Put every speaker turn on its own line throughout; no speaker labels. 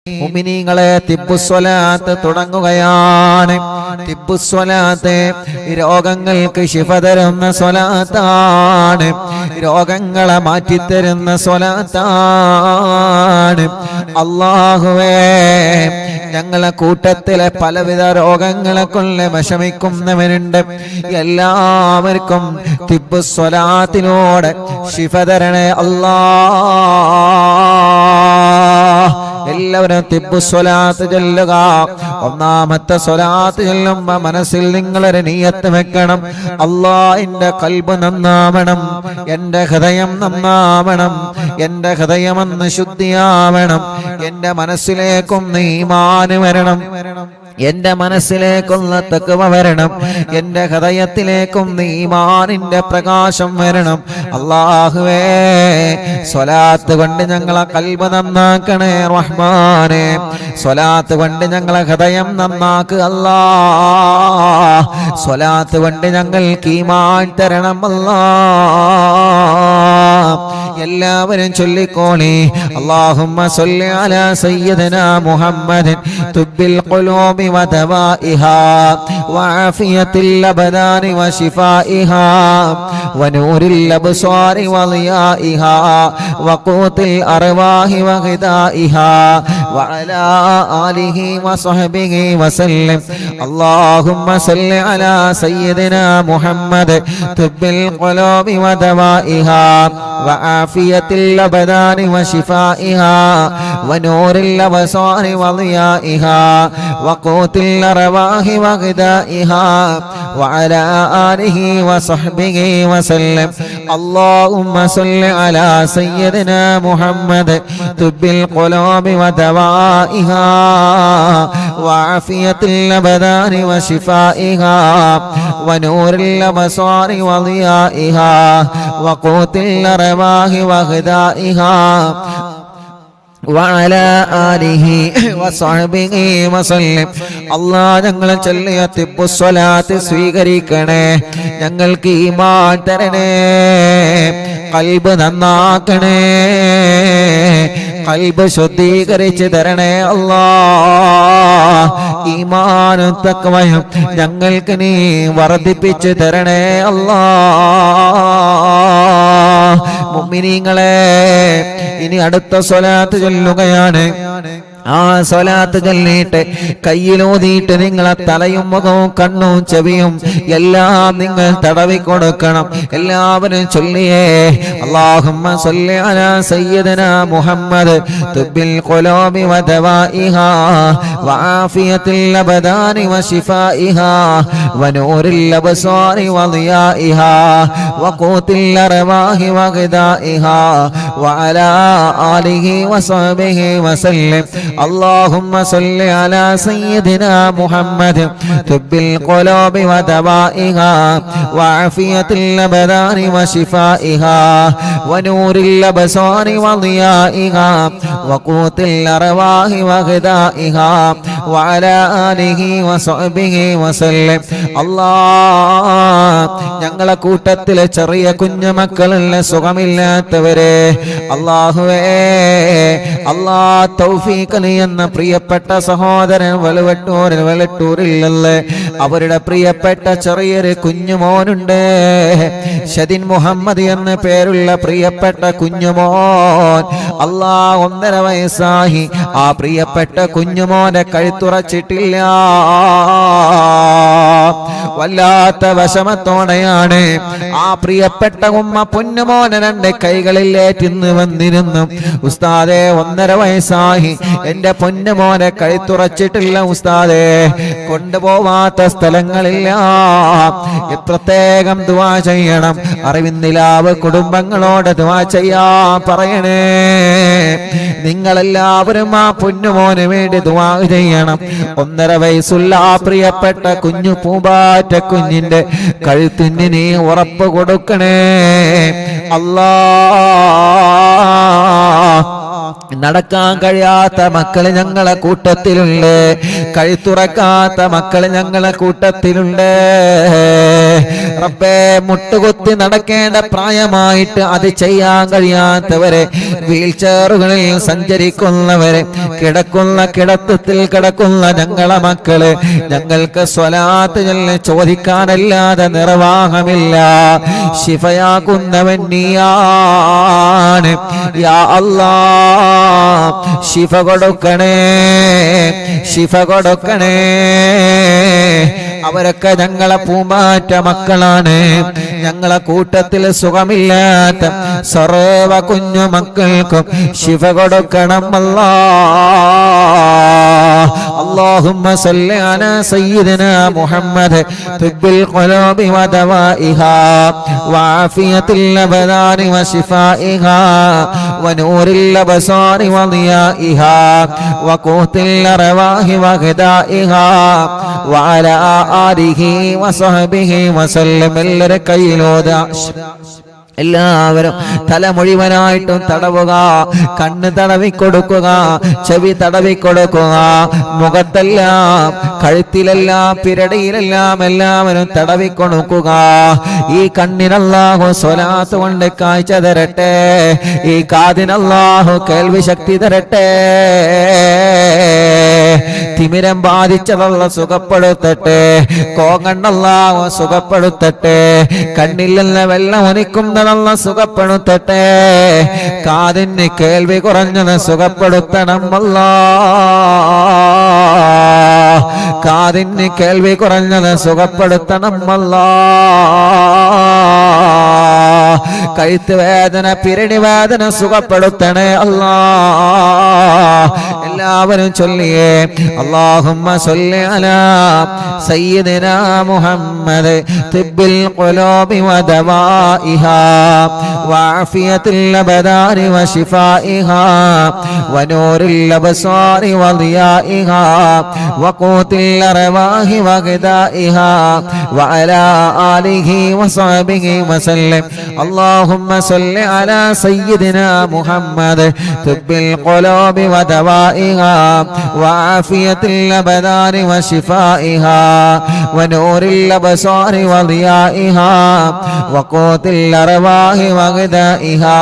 മുഅ്മിനീങ്ങളെ തിബ്ബുസ്വലാത്ത് തുടങ്ങുകയാണ്. തിബ്ബുസ്വലാത്ത് രോഗങ്ങൾക്ക് ശിഫ തരുന്ന സ്വലാത്താണ്, രോഗങ്ങളെ മാറ്റിത്തരുന്ന സ്വലാത്താണ്. അല്ലാഹുവേ, ഞങ്ങളെ കൂട്ടത്തിലെ പലവിധ രോഗങ്ങളെ കൊണ്ട് വിഷമിക്കുന്നവരുണ്ട്. എല്ലാവർക്കും തിബ്ബുസ്വലാത്തിലൂടെ ശിഫ തരണേ അല്ലാഹ്. എല്ലാവരും തിബ്ബുസ്വലാത്ത് ചൊല്ലുക. ഒന്നാമത്തെ സ്വലാത്ത് ചൊല്ലുമ്പോ മനസ്സിൽ നിങ്ങളൊരു നിയ്യത്ത് വെക്കണം. അല്ലാഹ്, എന്റെ ഖൽബ് നന്നാവണം, എന്റെ ഹൃദയം നന്നാവണം, എന്റെ ഹൃദയമെന്ന് ശുദ്ധിയാവണം, എന്റെ മനസ്സിലേക്കും ഈമാൻ വരണം, എന്റെ മനസ്സിലേക്കുള്ള തഖ്വ വരണം, എന്റെ ഹൃദയത്തിലേക്കും ഈമാനിന്റെ പ്രകാശം വരണം. അല്ലാഹുവേ, സ്വലാത്ത് കൊണ്ട് ഞങ്ങളെ ഖൽബ് നന്നാക്കണേ റഹ്മാനേ. സ്വലാത്ത് കൊണ്ട് ഞങ്ങളെ ഹൃദയം നന്നാക്കുക അല്ലാഹ്. സ്വലാത്ത് കൊണ്ട് ഞങ്ങൾക്ക് ഈമാൻ തരണം അല്ലാഹ്. എല്ലാവരും ചൊല്ലിക്കോളി. അല്ലാഹുമ്മ സ്വല്ലി അലാ സയ്യിദിനാ മുഹമ്മദിൻ തുബ്ബിൽ ഖുലൂബി വദവാഇഹാ വആഫിയത്തിൽ അബ്ദാനി വശിഫാഇഹാ വനൂരിൽ അബ്സാരി വളിയാഇഹാ വഖൂത്തിൽ അർവാഹി വഗിദാഇഹാ വഅലാ ആലിഹി വസഹ്ബിഹി വസല്ലം. അല്ലാഹുമ്മ സ്വല്ലി അലാ സയ്യിദിനാ മുഹമ്മദ് തുബ്ബിൽ ഖുലൂബി വദവാഇഹാ وعافية الأبدان وشفائها ونور الأبصار وضيائها وقوت الأرواح وغذائها وعلى آله وصحبه وسلم. اللهم صل على سيدنا محمد طب القلوب ودوائها وعافية الأبدان وشفائها ونور الأبصار وضيائها وقوت الأرواح وغذائها وعلى آله وصحبه وسلم. അല്ലാഹ്, ഞങ്ങൾ ചൊല്ലിയ തിബ്ബുസ്വലാത്ത് സ്വീകരിക്കണേ, ഞങ്ങൾക്ക് ഈമാൻ തരണേ, ഖൽബ് നന്നാക്കണേ, ഖൽബ് ശുദ്ധീകരിച്ച് തരണേ അല്ലാഹ്. ഈമാനും തഖ്വയും ഞങ്ങൾക്ക് നീ വർദ്ധിപ്പിച്ച് തരണേ അല്ലാഹ്. മുഅ്മിനീങ്ങളെ, ഇനി അടുത്ത സ്വലാത്ത് ചൊല്ലുകയാണ്. ആ സ്വലാത്ത് ചൊല്ലിയിട്ട് കയ്യിലൂതിയിട്ട് നിങ്ങളെ തലയും മുഖവും കണ്ണും ചെവിയും എല്ലാം നിങ്ങൾ തടവി കൊടുക്കണം. എല്ലാവരും ചൊല്ലിയേ. അല്ലാഹുമ്മ സ്വല്ലി അലാ സയ്യിദിനാ മുഹമ്മദ് തുബ്ബിൽ ഖുലൂബി വദവാഇഹാ വആഫിയത്തിൽ അബ്ദാനി വശിഫാഇഹാ വനൂരിൽ അബ്സാരി വളിയാഇഹാ വഖൂത്തിൽ അർവാഹി വഗദാഇഹാ വഅലാ ആലിഹി വസഹ്ബിഹി വസല്ലം. اللهم صل على سيدنا محمد طب القلوب ودوائها وعافية الأبدان وشفائها ونور الأبصار وضيائها وقوت الأرواح وغذائها وعلى آله وصحبه وسلم. الله, ഞങ്ങളെ കൂട്ടത്തിലെ ചെറിയ കുഞ്ഞുമക്കളുള്ള സുഖമില്ലാത്തവരെ അല്ലാഹുവേ, അല്ലാഹ് തൗഫീഖ് എന്ന പ്രിയപ്പെട്ട സഹോദരൻ വെളട്ടൂരിലല്ലേ, അവരുടെ പ്രിയപ്പെട്ട ചെറിയൊരു കുഞ്ഞുമോനുണ്ട്. ഷദിൻ മുഹമ്മദ് എന്ന പേരുള്ള പ്രിയപ്പെട്ട കുഞ്ഞുമോൻ. അല്ലാഹ്, 1.5 വയസ്സായി. ആ പ്രിയപ്പെട്ട കുഞ്ഞുമോനെ കഴുത്തുറച്ചിട്ടില്ല. വല്ലാത്ത വിഷമത്തോടെയാണ് ആ പ്രിയപ്പെട്ട ഉമ്മ പൊന്നുമോനെ 2 കൈകളിലേറ്റിന്ന് വന്നിരുന്നു. ഉസ്താദേ, 1.5 വയസ്സായി, എന്റെ പൊന്നുമോനെ കഴുത്തുറച്ചിട്ടില്ല ഉസ്താദേ, കൊണ്ടുപോവാത്ത സ്ഥലങ്ങളില്ല. പ്രത്യേകം ദുആ ചെയ്യണം. അറിവിന്നിലാവ് കുടുംബങ്ങളോട് ദുആ ചെയ്യാൻ പറയണേ. നിങ്ങളെല്ലാവരും ആ പൊന്നുമോന് വേണ്ടി ദുആ ചെയ്യണം. 1.5 വയസ്സുള്ള ആ പ്രിയപ്പെട്ട കുഞ്ഞു പൂമ്പാറ്റ കുഞ്ഞിന്റെ കഴുത്തിന് നീ ഉറപ്പ് കൊടുക്കണേ അല്ലാഹ്. നടക്കാൻ കഴിയാത്ത മക്കള് ഞങ്ങളെ കൂട്ടത്തിലുണ്ട്, കഴുത്തുറക്കാത്ത മക്കൾ ഞങ്ങളെ കൂട്ടത്തിലുണ്ട്. റബ്ബേ, മുട്ടുകുത്തി നടക്കേണ്ട പ്രായമായിട്ട് അത് ചെയ്യാൻ കഴിയാത്തവരെ, വീൽ ചെയറുകളിൽ സഞ്ചരിക്കുന്നവരെ, കിടക്കുന്ന കിടത്തത്തിൽ കിടക്കുന്ന ഞങ്ങളെ മക്കള്, ഞങ്ങൾക്ക് സ്വലാത്ത് ചോദിക്കാനല്ലാതെ നിർവാഹമില്ല. ശിഫയാക്കുന്നവൻ നീയാണ്. യാ അല്ലാഹ്, ശിഫ കൊടുക്കണേ, ശിഫ കൊടുക്കണേ. അവരൊക്കെ ഞങ്ങളെ പൂമ്പാറ്റ മക്കളാണ്. ഞങ്ങളെ കൂട്ടത്തിൽ സുഖമില്ലാത്ത സർവ കുഞ്ഞു മക്കൾക്കും ശിഫ കൊടുക്കണം അല്ലാഹ്. اللهم صل على سيدنا محمد طب القلوب ودوائها وعافية الأبدان وشفائها ونور الأبصار وضيائها وقوت الأرواح وغذائها وعلى آله وصحبه وسلم. എല്ലാവരും തല മുഴുവനായിട്ടും തടവുക, കണ്ണ് തടവിക്കൊടുക്കുക, ചെവി തടവിക്കൊടുക്കുക, മുഖത്തെല്ലാം, കഴുത്തിലെല്ലാം, പിരടിയിലെല്ലാം എല്ലാവരും തടവിക്കൊടുക്കുക. ഈ കണ്ണിനല്ലാഹു സ്വലാത്ത് കൊണ്ട് കാഴ്ച തരട്ടെ, ഈ കാതിനല്ലാഹു കേൾവി ശക്തി തരട്ടെ. തിമിരം ബാധിച്ചതല്ല സുഖപ്പെടുത്തട്ടെ, കോങ്ങണ്ണല്ലാഹു സുഖപ്പെടുത്തട്ടെ, കണ്ണിൽ നിന്ന് വെള്ളം ഒലിക്കുന്നതല്ല സുഖപ്പെടുത്തട്ടെ, കാതിന് കേൾവി കുറഞ്ഞത് സുഖപ്പെടുത്തണം അല്ലാഹ്, കാതിന് കേൾവി കുറഞ്ഞത് സുഖപ്പെടുത്തണം അല്ലാഹ്, കഴുത്ത് വേദന, പിരടി വേദന സുഖപ്പെടുത്തണേ അല്ലാഹ്. എല്ലാവരും ചൊല്ലിയേ اللهم صل على سيدنا محمد طب القلوب ودوائها وعافية الأبدان وشفائها ونور الأبصار وضيائها وقوت الأرواح وغذائها وعلى آله وصحبه وسلم. اللهم صل على سيدنا محمد طب القلوب ودوائها وعافية الأبدان وشفائها ونور الأبصار وضيائها وقوت الأرواح وغذائها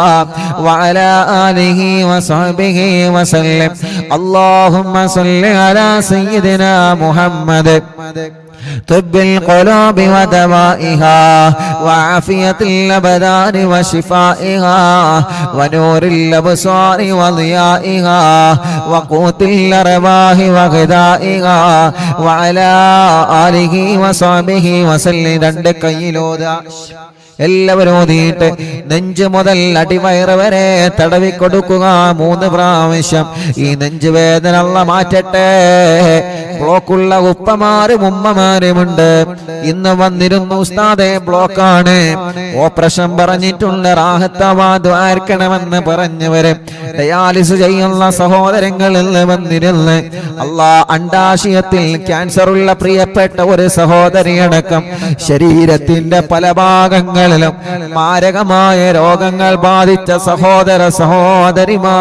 وعلى آله وصحبه وسلم. اللهم صل على سيدنا محمد طب القلوب ودوائها وعافية الأبدان وشفائها ونور الأبصار وضيائها وقوت الأرواح وغذائها وعلى آله وصحبه وسلم. രണ്ട് കൈയിലോതാ എല്ലാവരും ഓതിയിട്ട് നെഞ്ച് മുതൽ അടിവയറ് വരെ തടവിക്കൊടുക്കുക 3 പ്രാവശ്യം. ഈ നെഞ്ച് വേദന അല്ലാഹ് മാറ്റട്ടെ. ബ്ലോക്കുള്ള ഉപ്പമാരും ഉമ്മമാരുമുണ്ട്. ഇന്ന് വന്നിരുന്നു ഉസ്താദേ, ബ്ലോക്കാണ്, ഓപ്പറേഷൻ പറഞ്ഞിട്ടുണ്ട്, റാഹത്താവാദ്വാർക്കണമെന്ന് പറഞ്ഞവരെ, ഡയാലിസ് ചെയ്യുന്ന സഹോദരങ്ങളിൽ വന്നിരുന്ന് അല്ലാഹ് അണ്ടാശയത്തിൽ ക്യാൻസർ ഉള്ള പ്രിയപ്പെട്ട ഒരു സഹോദരിയടക്കം ശരീരത്തിന്റെ പല ഭാഗങ്ങളിലും മാരകമായ രോഗങ്ങൾ ബാധിച്ച സഹോദര സഹോദരിമാർ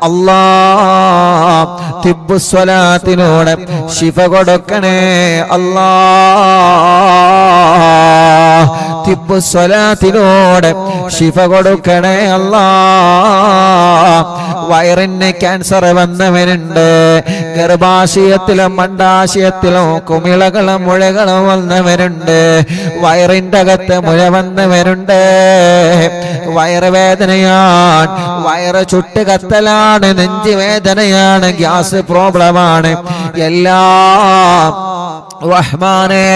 അല്ലാഹ് തിബ്ബുസ്വലാത്തിലൂടെ ശിഫ കൊടുക്കണേ അല്ലാഹ്, തിബ്ബുസ്വലാത്തിലൂടെ ശിഫ കൊടുക്കണേ അല്ലാഹ്. വയറിന് ക്യാൻസർ വന്നവരുണ്ട്, ഗർഭാശയത്തിലും അണ്ഡാശയത്തിലും കുമിളകളും മുഴകളും വന്നവരുണ്ട്, വയറിന്റെ അകത്ത് മുഴ വന്നവരുണ്ട്, വയറുവേദനയാണ്, വയറ് ചുട്ട് കത്തലാണ്, നെഞ്ച് വേദനയാണ്, ഗ്യാസ് പ്രോബ്ലമാണ്, എല്ലാം റഹ്മാനെ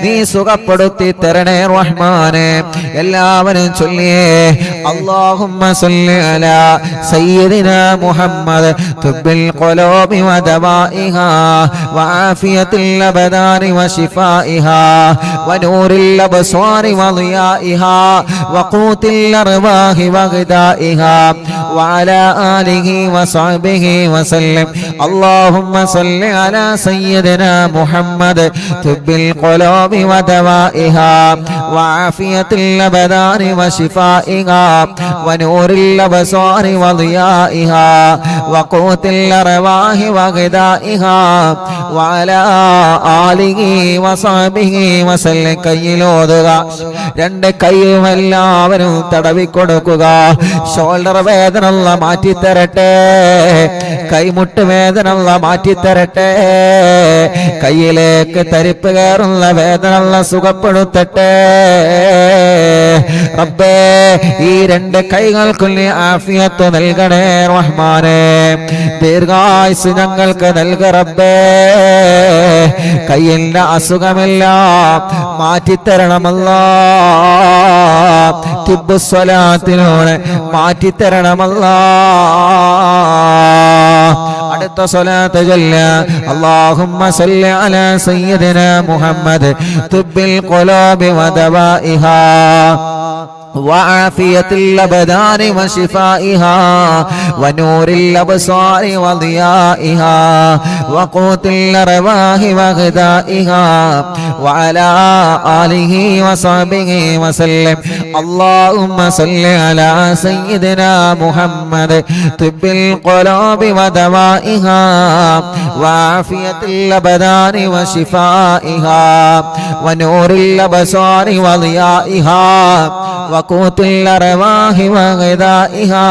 നീ സുഖപ്പെടുത്തി തരണേ റഹ്മാനെ. എല്ലാവരും ചൊല്ലിയേ അല്ലാഹുമ്മ സല്ലി അലാ സയ്യിദിനാ മുഹമ്മദ് തുബ്ബിൽ ഖുലൂബി വദവാഇഹാ വആഫിയത്തിൽ അബ്ദാനി വശിഫാഇഹാ വനൂറിൽ അബ്സ്വാരി വളിയാഇഹാ വഖൂത്തിൽ അർവാഹി വഗദാഇഹാ വഅലാ ആലിഹി വസഹ്ബിഹി വസല്ലം. അല്ലാഹുമ്മ സല്ലി അലാ സയ്യിദിനാ മുഹമ്മദ് طب القلوب ودوائها وعافية الأبدان وشفائها ونور الأبصار وضيائها وقوت الأرواح وغذائها وعلى آله وصحبه وسلم കയ്യിലോതുക രണ്ട് കൈയും എല്ലാവരും തടവിക്കൊടുക്കുക ഷോൾഡർ വേദന മാറ്റിത്തരട്ടെ കൈമുട്ട് വേദന മാറ്റിത്തരട്ടെ കയ്യിലേക്ക് തരിപ്പ് കയറുന്ന വേദന സുഖപ്പെടുത്തട്ടെ റബ്ബേ ഈ രണ്ട് കൈകൾക്കും നീ ആഫിയത്ത് നൽകണേ റഹ്മാനേ ദീർഘായുസ് ഞങ്ങൾക്ക് നൽക റബ്ബേ കയ്യിന്റെ അസുഖമെല്ലാം മാറ്റിത്തരണമല്ലാ തിബ്ബുസ്വലാത്തിലൂടെ മാറ്റിത്തരണമല്ലാ അടുത്ത സ്വലാത്ത് ചൊല്ല അല്ലാഹുമ്മ സല്ലി അലാ സയ്യിദിനാ മുഹമ്മദ് തുബ്ബിൽ ഖുലൂബി വദവാഇഹാ وعافية الأبدان وشفائها ونور الأبصار وضيائها وقوت الأرواح وغذائها وعلى آله وصحبه وسلم اللهم صل على سيدنا محمد طب القلوب ودوائها وعافية الأبدان وشفائها ونور الأبصار وضيائها وقوت الأرواح وغذائها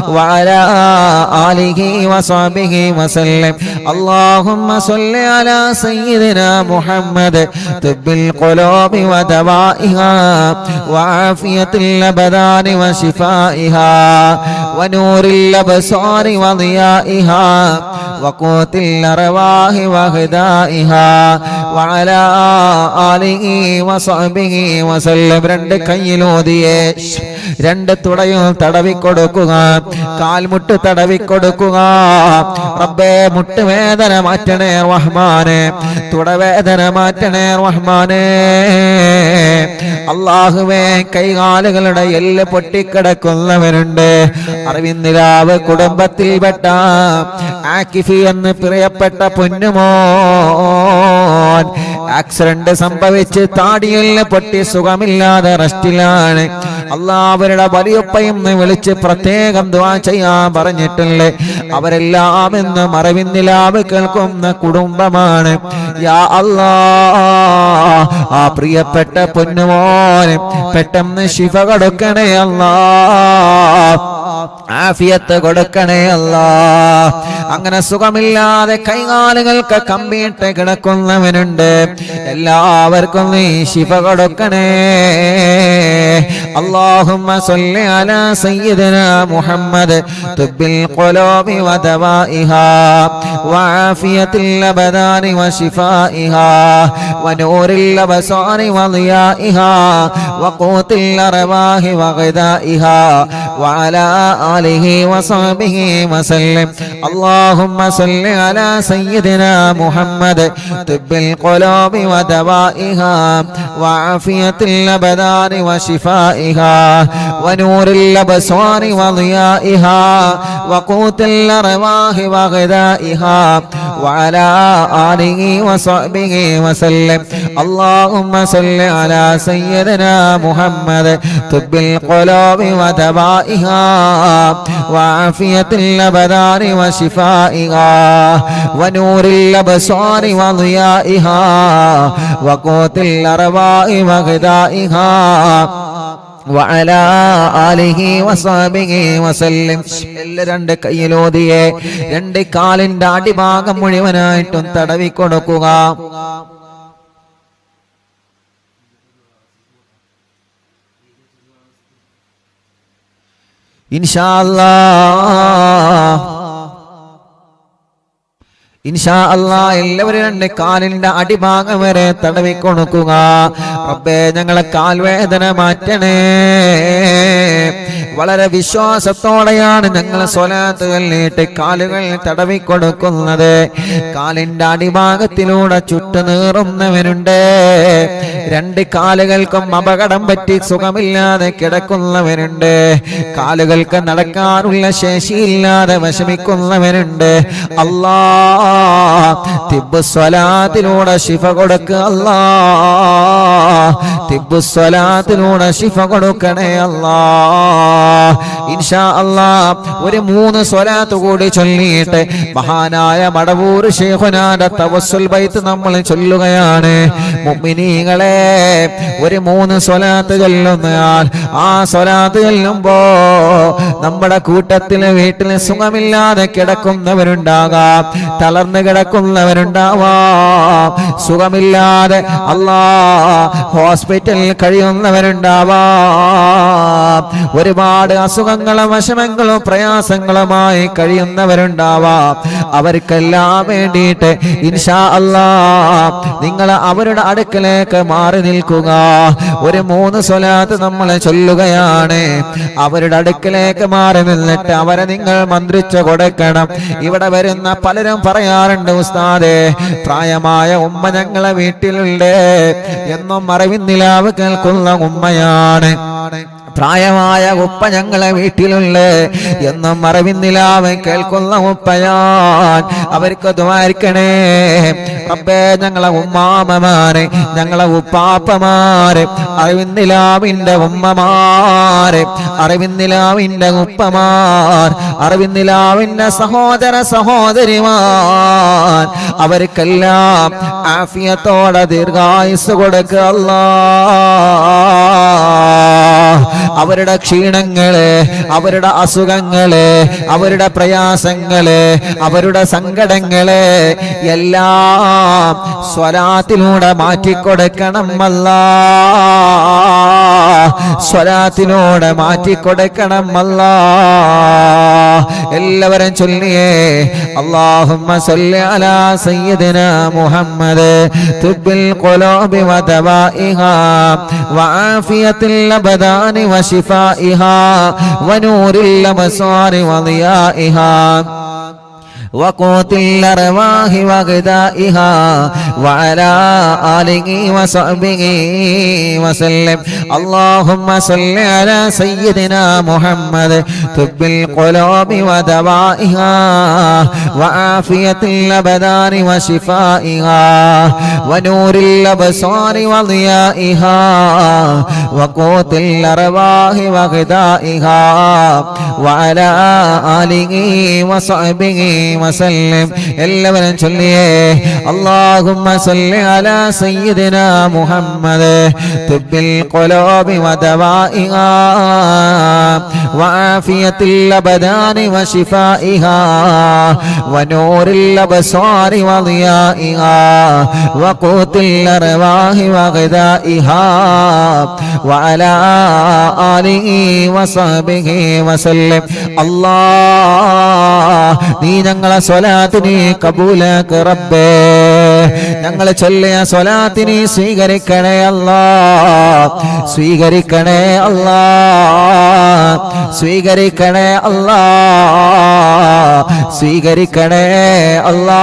وعلى آله وصحبه وسلم اللهم صل على سيدنا محمد طب القلوب ودوائها وعافية الأبدان وشفائها ونور الأبصار وضيائها وقوت الأرواح وغذائها وعلى آله وصحبه وسلم രണ്ട് കയ്യിലോതിയെ രണ്ട് തുടയും തടവിക്കൊടുക്കുക കാൽമുട്ട് തടവിക്കൊടുക്കുക റബ്ബേ മുട്ടുവേദന മാറ്റണേ റഹ്മാനേ തുടവേദന മാറ്റണേ റഹ്മാനേ അല്ലാഹുവേ കൈകാലുകളുടെ എല്ല് പൊട്ടിക്കിടക്കുന്നവരുണ്ട് അറിവിന്ദിരാവ് കുടുംബത്തിൽപ്പെട്ട ആക്കിഫി എന്ന് പ്രിയപ്പെട്ട പൊന്നുമോൻ ആക്സിഡന്റ് സംഭവിച്ച് താടിയെല്ല് പൊട്ടി സുഖമില്ലാതെ റെസ്റ്റിലാണ് അല്ലാഹുവരുടെ വലിയപ്പയും വിളിച്ച് പ്രത്യേകം ദുആ ചെയ്യാൻ പറഞ്ഞിട്ടില്ലേ അവരെല്ലാം ഇന്ന് അറിവിന്ദിലാവ് കേൾക്കുന്ന കുടുംബമാണ് യാ അല്ലാഹ് ആ പ്രിയപ്പെട്ട പൊന്നുമോൻ പെട്ടെന്ന് ശിഫ കൊടുക്കണേ അല്ലാഹ് ആഫിയത്ത് കൊടുക്കണേ അല്ലാഹ് അങ്ങനെ സുഖമില്ലാതെ കൈകാലുകൾക്ക് കമ്പിയിട്ട് കിടക്കുന്നവനുണ്ട് എല്ലാവർക്കും നീ ശിഫ കൊടുക്കണേ اللهم صل على سيدنا محمد طب القلوب ودوائها وعافية الأبدان وشفائها ونور الأبصار وضيائها وقوت الأرواح وغذائها وعلى آله وصحبه وسلم اللهم صل على سيدنا محمد طب القلوب ودوائها وعافية الأبدان وشفائها ونور الأبصار وضيائها وقوت الأرواح وغذائها وعلى آله وصحبه وسلم اللهم صل على سيدنا محمد طب القلوب ودوائها وعافية الأبدان وشفائها ونور الأبصار وضيائها وقوت الأرواح وغذائها وعلى آله وصحبه وسلم രണ്ട് കയ്യിലോതിയെ രണ്ട് കാലിന്റെ അടിഭാഗം മുഴുവനായിട്ടും തടവി കൊടുക്കുക ഇൻഷാ അല്ലാഹ് എല്ലാവരും രണ്ട് കാലിന്റെ അടിഭാഗം വരെ തടവി കൊടുക്കുക റബ്ബേ ഞങ്ങളെ കാൽവേദന മാറ്റണേ വളരെ വിശ്വാസത്തോടെയാണ് ഞങ്ങൾ സ്വലാത്ത് ചൊല്ലിയിട്ട് കാലുകൾ തടവിക്കൊടുക്കുന്നത്. കാലിന്റെ അടിഭാഗത്തിലൂടെ ചുട്ടുനീറുന്നവനുണ്ട്. രണ്ട് കാലുകൾക്കും അപകടം പറ്റി സുഖമില്ലാതെ കിടക്കുന്നവനുണ്ട്. കാലുകൾക്ക് നടക്കാനുള്ള ശേഷിയില്ലാതെ വിഷമിക്കുന്നവനുണ്ട്. അല്ലാ തിബ്ബുസ്വലാത്തിലൂടെ ശിഫ കൊടുക്കുക. അല്ലാ തിബ്ബുസ്വലാത്തിലൂടെ ശിഫ കൊടുക്കണേ അല്ലാ. ഇൻഷാ അല്ലാ ഒരു 3 സ്വലാത്ത് കൂടി ചൊല്ലിയിട്ട് മഹാനായ മടവൂർ ശൈഖുനാന്റെ തവസ്സുൽ ബൈത്ത് നമ്മൾ ചൊല്ലുകയാണ്. മുഅ്മിനീങ്ങളെ ഒരു 3 സ്വലാത്ത് ചൊല്ലുന്നയാൾ ആ സ്വലാത്ത് ചൊല്ലുമ്പോ നമ്മുടെ കൂട്ടത്തിലെ വീട്ടിൽ സുഖമില്ലാതെ കിടക്കുന്നവരുണ്ടാകാം, തളർന്നു കിടക്കുന്നവരുണ്ടാവാം, സുഖമില്ലാതെ ഹോസ്പിറ്റലിൽ കഴിയുന്നവരുണ്ടാവാം, ഒരുപാട് അസുഖങ്ങളും വിഷമങ്ങളും പ്രയാസങ്ങളുമായി കഴിയുന്നവരുണ്ടാവാം. അവർക്കെല്ലാം വേണ്ടിയിട്ട് ഇൻഷാ അല്ലാ നിങ്ങൾ അവരുടെ അടുക്കലേക്ക് മാറി നിൽക്കുക. ഒരു 3 സ്വലാത്ത് നമ്മൾ ചൊല്ലുകയാണ്. അവരുടെ അടുക്കലേക്ക് മാറി നിന്നിട്ട് അവരെ നിങ്ങൾ മന്ത്രിച്ചു കൊടുക്കണം. ഇവിടെ വരുന്ന പലരും പറയാറുണ്ട്, ഉസ്താദേ പ്രായമായ ഉമ്മ ഞങ്ങളെ വീട്ടിലുണ്ട്, എന്നും അറിവിന്നിലാവ് കേൾക്കുന്ന ഉമ്മയാണ്. പ്രായമായ ഉപ്പ ഞങ്ങളെ വീട്ടിലുള്ള എന്നും അറിവിന്നിലാവ് കേൾക്കുന്ന ഉപ്പയാൻ. അവർക്ക് ദ്വാരിക്കണേ റബ്ബേ. ഞങ്ങളെ ഉമ്മാമമാരെ, ഞങ്ങളെ ഉപ്പാപ്പമാരെ, അറിവിന്നിലാവിന്റെ ഉമ്മമാരെ, അറിവിന്നിലാവിന്റെ ഉപ്പമാർ, അറിവിന്നിലാവിന്റെ സഹോദര സഹോദരിമാർ, അവർക്കെല്ലാം ആഫിയത്തോടെ ദീർഘായുസ് കൊടുക്കുക അല്ലാ. അവരുടെ ക്ഷീണങ്ങള്, അവരുടെ അസുഖങ്ങള്, അവരുടെ പ്രയാസങ്ങള്, അവരുടെ സങ്കടങ്ങള് എല്ലാം സ്വലാത്തിലൂടെ മാറ്റിക്കൊടുക്കണം അല്ലാ. സ്വലാത്തിലൂടെ മാറ്റിക്കൊടുക്കണം അല്ലാ. എല്ലാവരും ചൊല്ലിയേ അല്ലാഹുമ്മ സല്ലി അലാ സയ്യിദിനാ മുഹമ്മദ് തുബ്ബിൽ ഖുലൂബി വദവാഇഹാ വആഫിയത്തിൽ അബദാനി വശിഫാഇഹാ വനൂരിൽ അബ്സാരി വദിയാഇഹാ وقوت الأرواح وغذائها وعلى آله وصحبه وسلم. اللهم صل على سيدنا محمد طب القلوب ودوائها وعافية الأبدان وشفائها ونور الأبصار وضيائها وقوت الأرواح وغذائها وعلى آله وصحبه وسلم. എല്ലാവരും ചൊല്ലിയേ اللهم صل على سيدنا محمد طب القلوب ودوائها وعافية الأبدان وشفائها ونور الأبصار وضيائها وقوت الأرواح وغذائها وعلى آله وصحبه وسلم. الله നീ ഞങ്ങളെ സ്വലാത്തിനെ കബൂലാക്ക് റബ്ബേ. ഞങ്ങൾ ചൊല്ലിയ സ്വലാത്തിനെ സ്വീകരിക്കണേ അല്ലാ, സ്വീകരിക്കണേ അല്ലാ, സ്വീകരിക്കണേ അല്ലാ, സ്വീകരിക്കണേ അല്ലാ.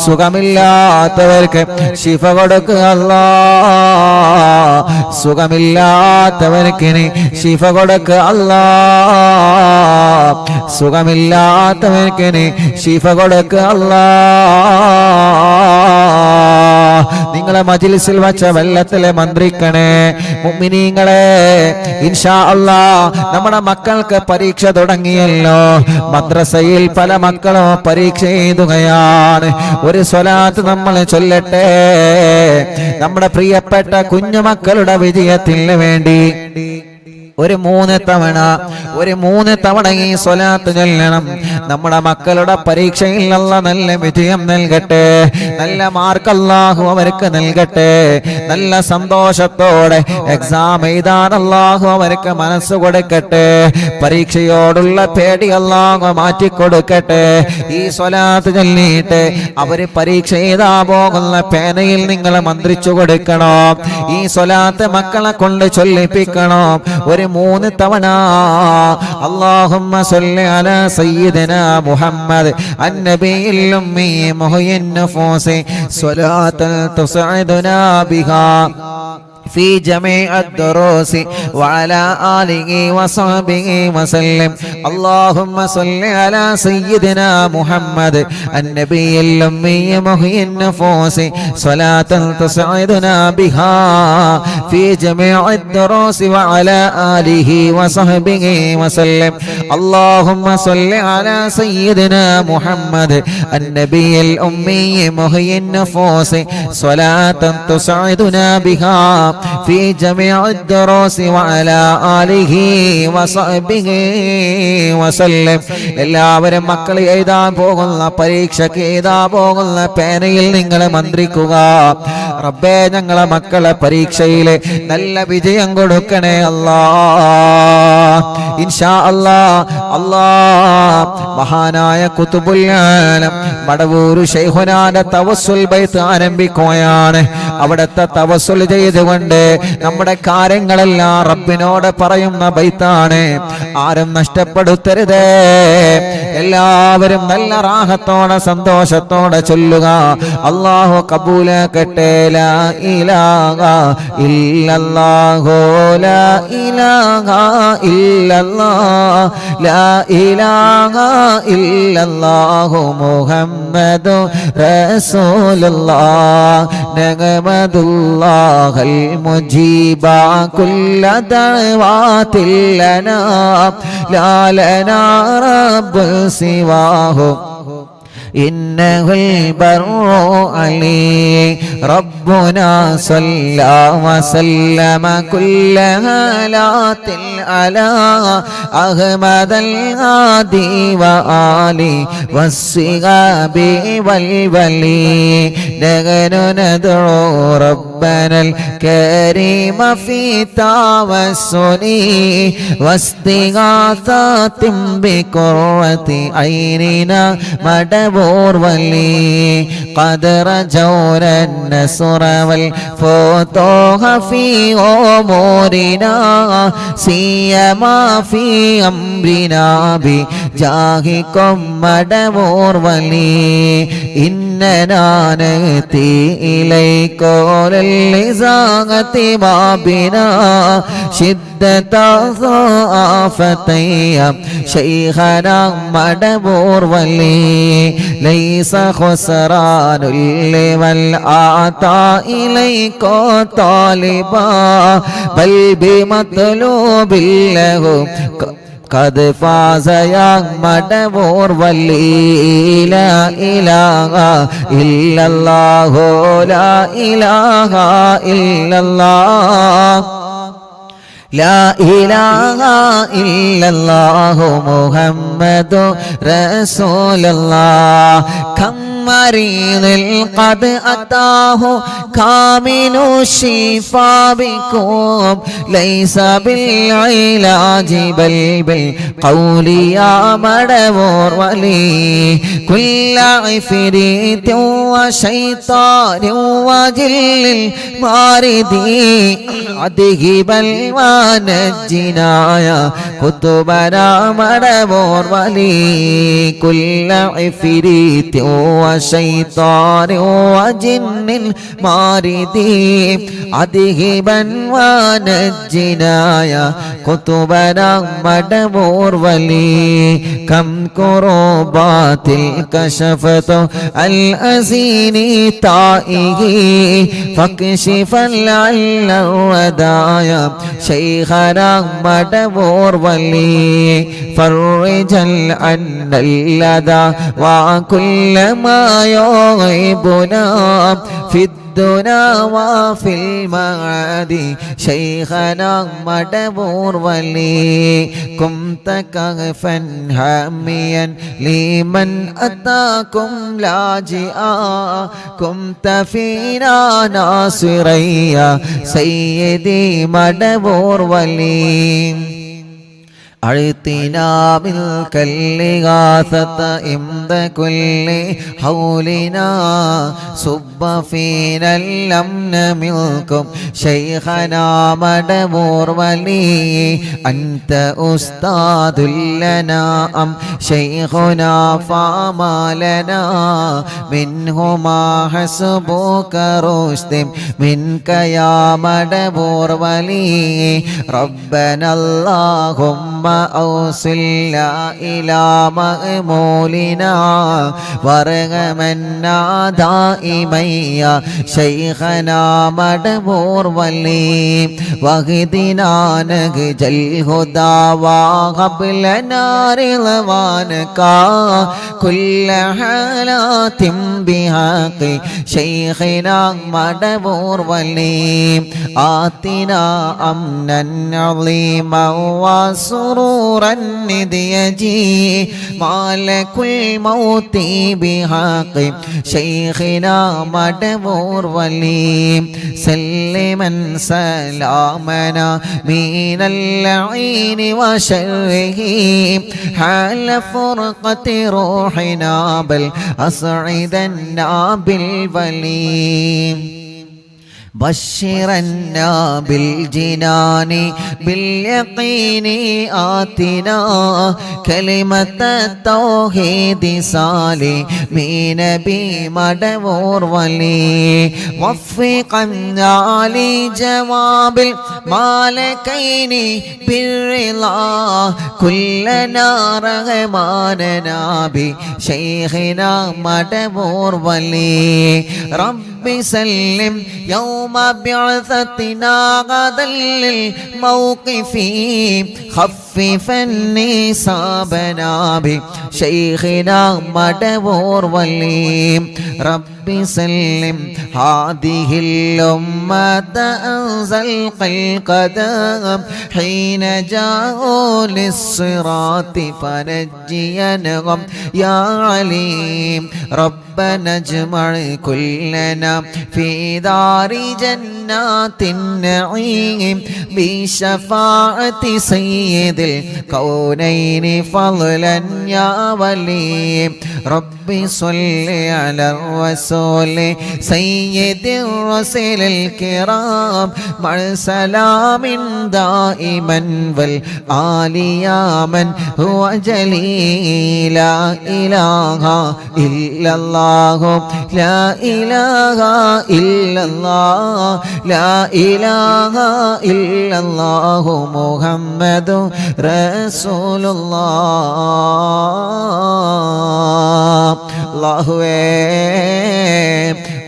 സുഖമില്ലാത്തവർക്ക് ശിഫ കൊടുക്കുക അല്ലാ, സുഖമില്ലാത്തവർക്ക് ശിഫ കൊടുക്കുക അല്ലാ, സുഖമില്ലാത്തവർക്ക് ശിഫ കൊടുക്കുക അല്ലാ. നിങ്ങളെ മജ്ലിസിൽ വച്ച വെള്ളത്തിലെ മന്ത്രിക്കണേ മുഅ്മിനീങ്ങളെ. ഇൻഷാ അല്ലാഹ് നമ്മുടെ മക്കൾക്ക് പരീക്ഷ തുടങ്ങിയല്ലോ. മദ്രസയിൽ പല മക്കളും പരീക്ഷ എഴുതുകയാണ്. ഒരു സ്വലാത്ത് നമ്മൾ ചൊല്ലട്ടെ നമ്മുടെ പ്രിയപ്പെട്ട കുഞ്ഞുമക്കളുടെ വിജയത്തിന് വേണ്ടി. ഒരു 3 തവണ ഈ സ്വലാത്ത് ചൊല്ലണം. നമ്മുടെ മക്കളുടെ പരീക്ഷയിൽ അല്ലാഹ് നല്ല വിജയം നൽകട്ടെ, നല്ല മാർക്ക് അല്ലാഹു അവർക്ക് നൽകട്ടെ, നല്ല സന്തോഷത്തോടെ എക്സാം എഴുതാൻ അല്ലാഹു അവർക്ക് മനസ്സ് കൊടുക്കട്ടെ, പരീക്ഷയോടുള്ള പേടി അല്ലാഹു മാറ്റിക്കൊടുക്കട്ടെ. ഈ സ്വലാത്ത് ചൊല്ലിയിട്ട് അവര് പരീക്ഷ എഴുതാൻ പോകുന്ന പേനയിൽ നിങ്ങൾ മന്ത്രിച്ചു കൊടുക്കണം. ഈ സ്വലാത്ത് മക്കളെ കൊണ്ട് ചൊല്ലിപ്പിക്കണം. ഒരു 3 തവണ അല്ലാഹുമ്മ സ്വല്ലി അലാ സയ്യിദിനാ മുഹമ്മദ് അന്നബിയിൽ ഉമ്മി മുഹയ്യിൻ നഫൂസി സ്വലാത്തൻ തുസ്ഇദുനാ ബിഹാ في جميع الدروس وعلى آله وصحبه وسلم. اللهم صل على سيدنا محمد النبي الأمي محيي النفوس صلاة تسعدنا بها في جميع الدروس وعلى آله وصحبه وسلم. اللهم صل على سيدنا محمد النبي الأمي محيي النفوس صلاة تسعدنا بها في جميع الدروس وعلى آله وصحبه وسلم. എല്ലാവരും മക്കൾ എഴുതാൻ പോകുന്ന പരീക്ഷയ്ക്ക് എഴുതാൻ പോകുന്ന പേനയിൽ നിങ്ങൾ മന്ത്രിക്കുക. റബ്ബേ, ഞങ്ങളെ മക്കളെ പരീക്ഷയിൽ നല്ല വിജയം കൊടുക്കണേ അല്ലാഹ്. ഇൻഷാ അല്ലാഹ്. അല്ലാഹ് മഹാനായ ഖുതുബുൽ ആലം മടവൂർ ശൈഖുനാന്റെ തവസ്സുൽ ബൈത്ത് ആരംഭിക്കുകയാണ്. അവിടുത്തെ തവസ്സുൽ ചെയ്തുകൊണ്ട് നമ്മുടെ കാര്യങ്ങളെല്ലാം റബ്ബിനോട് പറയുന്ന ബൈത്താണ്. ആരും നഷ്ടപ്പെടുത്തരുതേ. എല്ലാവരും നല്ല റാഹത്തോടെ സന്തോഷത്തോടെ ചൊല്ലുക. അല്ലാഹു കബൂലാക്കട്ടെ. ലാ ഇലാഹ ഇല്ലല്ലാഹു ലാ ഇലാഹ ഇല്ലല്ലാഹ് ലാ ഇലാഹ ഇല്ലല്ലാഹു മുഹമ്മദു റസൂലുള്ളാഹ് നഗമദുല്ലാഹൽ മുജീബ കുല്ല ദഅവാതിൽ ലനാ ലാ ലനാ റബ്ബു സിവാഹു إنه البر علي ربنا صلى وسلم كل هالات على أحمد الهادي وآله والصحاب والولي نحن ندعو ربنا الكريم في توسل واستغاثة بقرة عيننا مدبور ولي قد رجونا النصر والفتوح في أمورنا سيما في أمرنا بجاهكم مدبور ولي إننا نأتي إليك للإزاغة ما بنا شدة ضعفتي شيخنا مدبور ولي ليس خسران لمن آتى إليك طالبا بل بمطلوب له قد فاز يا مدبور ولي لا إله إلا الله لا إله إلا الله لا إله إلا الله محمد رسول الله كم مريض قد أتاه كامل الشفاء بكم ليس بالعلاج بل بالقول يا مدبور ولي كل عفريت وشيطان وجل الماردي أذهب ونجنا يا كتبنا مدبور ولي كل عفريت وشيطان وجن الماردي أذهبا ونجنا يا كتبنا مدبور ولي كم كربات كشفت الأزين تائه فاكشفا لعل الودايا شيخنا مدبور ولي فرجا عنا اللدى وكل ما يغيبنا في الدنا وفي المعاد شيخنا مدبور ولي كنت كهفا هاميا لمن أتاكم لاجئا كنت فينا ناصريا سيدي مدبور ولي أعطنا ملك الإغاثة عند كل حولنا صب فينا الأمن منكم شيخنا مدبور ولي أنت أستاذ لنا أم شيخنا فما لنا منهما حسبك رشد منك يا مدبور ولي ربنا اللهم أوصلنا إلى مأمولنا وارحمنا دائما يا شيخنا مدبور ولي واهدنا نهج الهدى وهب لنا رضوانك كل حالات بحق شيخنا مدبور ولي آتنا أمنا عظيما وسرورا نديجي مالك الموت بحق شيخنا مدبور ولي سلما سلامنا من اللعين وشره حال فرقة روحنا بل أسعدنا بالولي بشرنا بالجنان باليقين آتنا كلمة التوحيد سالمين بمدبور ولي وفقنا لجواب المالكين بالرضا كلنا رغماننا بشيخنا مدبور ولي رب سلم يوم بعثتنا غدا للموقف خففا نصابنا بشيخنا مدبور ولي رب سلم هذه الأمة أنزل القدم حين جاءوا للصراط فنجينهم يا عليم ربنا اجمع كلنا في دار جنات النعيم بشفاعة سيد الكونين فضلا يا ولي رب صل على الرسول سيد الرسل الكرام مع سلام دائما والآل يا من هو جليل لا إله إلا الله لا إله إلا الله لا إله إلا الله محمد رسول الله അല്ലാഹുവേ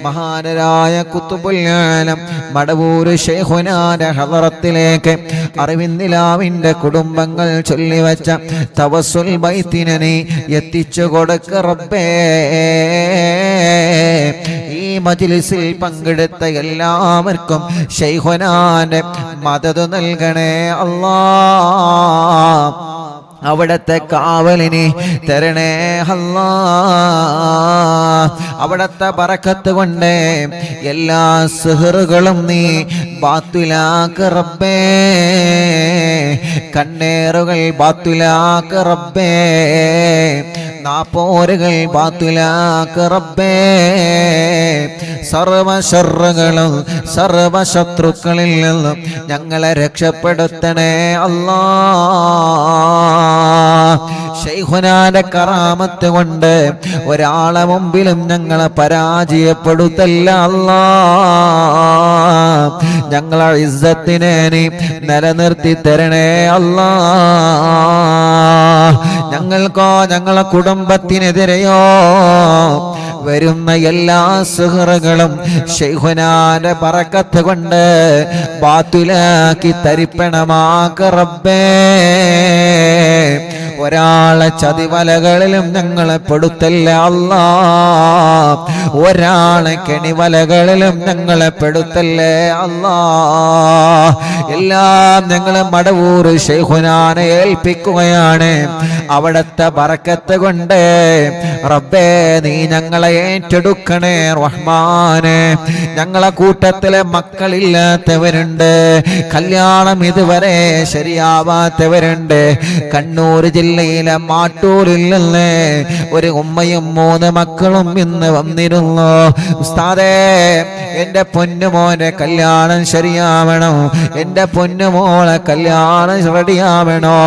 മഹാനരായ ഖുതുബുൽ ആലം മടവൂർ ശൈഖുനാന്റെ ഹളറത്തിലേക്ക് അറിവിന്ദിലാവിന്റെ കുടുംബങ്ങൾ ചൊല്ലിവച്ച തവസ്സുൽ ബൈത്തിനെ നീ എത്തിച്ചു കൊടുക്ക റബ്ബേ ഈ മജ്ലിസിൽ പങ്കെടുത്ത എല്ലാവർക്കും ശൈഖുനാന്റെ മദദ് നൽകണേ അല്ലാഹ് അവിടത്തെ കാവലിനെ തരണേ അല്ലാ അവിടത്തെ ബറക്കത്ത് കൊണ്ട് എല്ലാ സിഹറുകളും നീ ബാത്തുലാക്ക് റബ്ബേ കണ്ണേറുകൾ ബാത്തുലാക്ക് റബ്ബേ നാപ്പോരുകൾ ബാത്തുലാക്ക് റബ്ബേ സർവ ശർറുകളും സർവ ശത്രുക്കളിൽ നിന്നും ഞങ്ങളെ രക്ഷപ്പെടുത്തണേ അല്ലാ ശൈഖുനാന്റെ കറാമത്ത് കൊണ്ട് ഒരാളെ മുമ്പിലും ഞങ്ങളെ പരാജയപ്പെടുത്തല്ല അല്ലാ ഞങ്ങളെ ഇസ്സത്തിനെ നീ നിലനിർത്തി തരണേ അല്ലാ ഞങ്ങൾക്കോ ഞങ്ങളെ കുടുംബത്തിനെതിരെയോ വരുന്ന എല്ലാ സുഹൃത്തുക്കളും ശൈഖുനാന്റെ ബറക്കത്ത് കൊണ്ട് ബാത്തിലാക്കി തരിപ്പണമാക്ക റബ്ബേ. ഒരാളെ ചതിവലകളിലും ഞങ്ങളെ പെടുത്തല്ല അല്ലാ, ഒരാളെ കെണിവലകളിലും ഞങ്ങളെ പെടുത്തല്ലേ അല്ലാ. എല്ലാം ഞങ്ങൾ മടവൂർ ശൈഖുനാനെ ഏൽപ്പിക്കുകയാണ്. അവിടത്തെ ബറക്കത്ത് കൊണ്ട് റബ്ബേ നീ ഞങ്ങളെ ഏറ്റെടുക്കണേ റഹ്മാനെ. ഞങ്ങളെ കൂട്ടത്തിലെ മക്കളില്ലാത്തവരുണ്ട്, കല്യാണം ഇതുവരെ ശരിയാവാത്തവരുണ്ട്. കണ്ണൂർ ജില്ലയിലെ മാട്ടൂരിൽ നിന്ന് ഒരു ഉമ്മയും 3 മക്കളും ഇന്ന് വന്നിരുന്നു. ഉസ്താദേ, എന്റെ പൊന്നുമോനെ കല്യാണം ശരിയാവണോ, എന്റെ പൊന്നുമോളെ കല്യാണം റെഡിയാവണോ,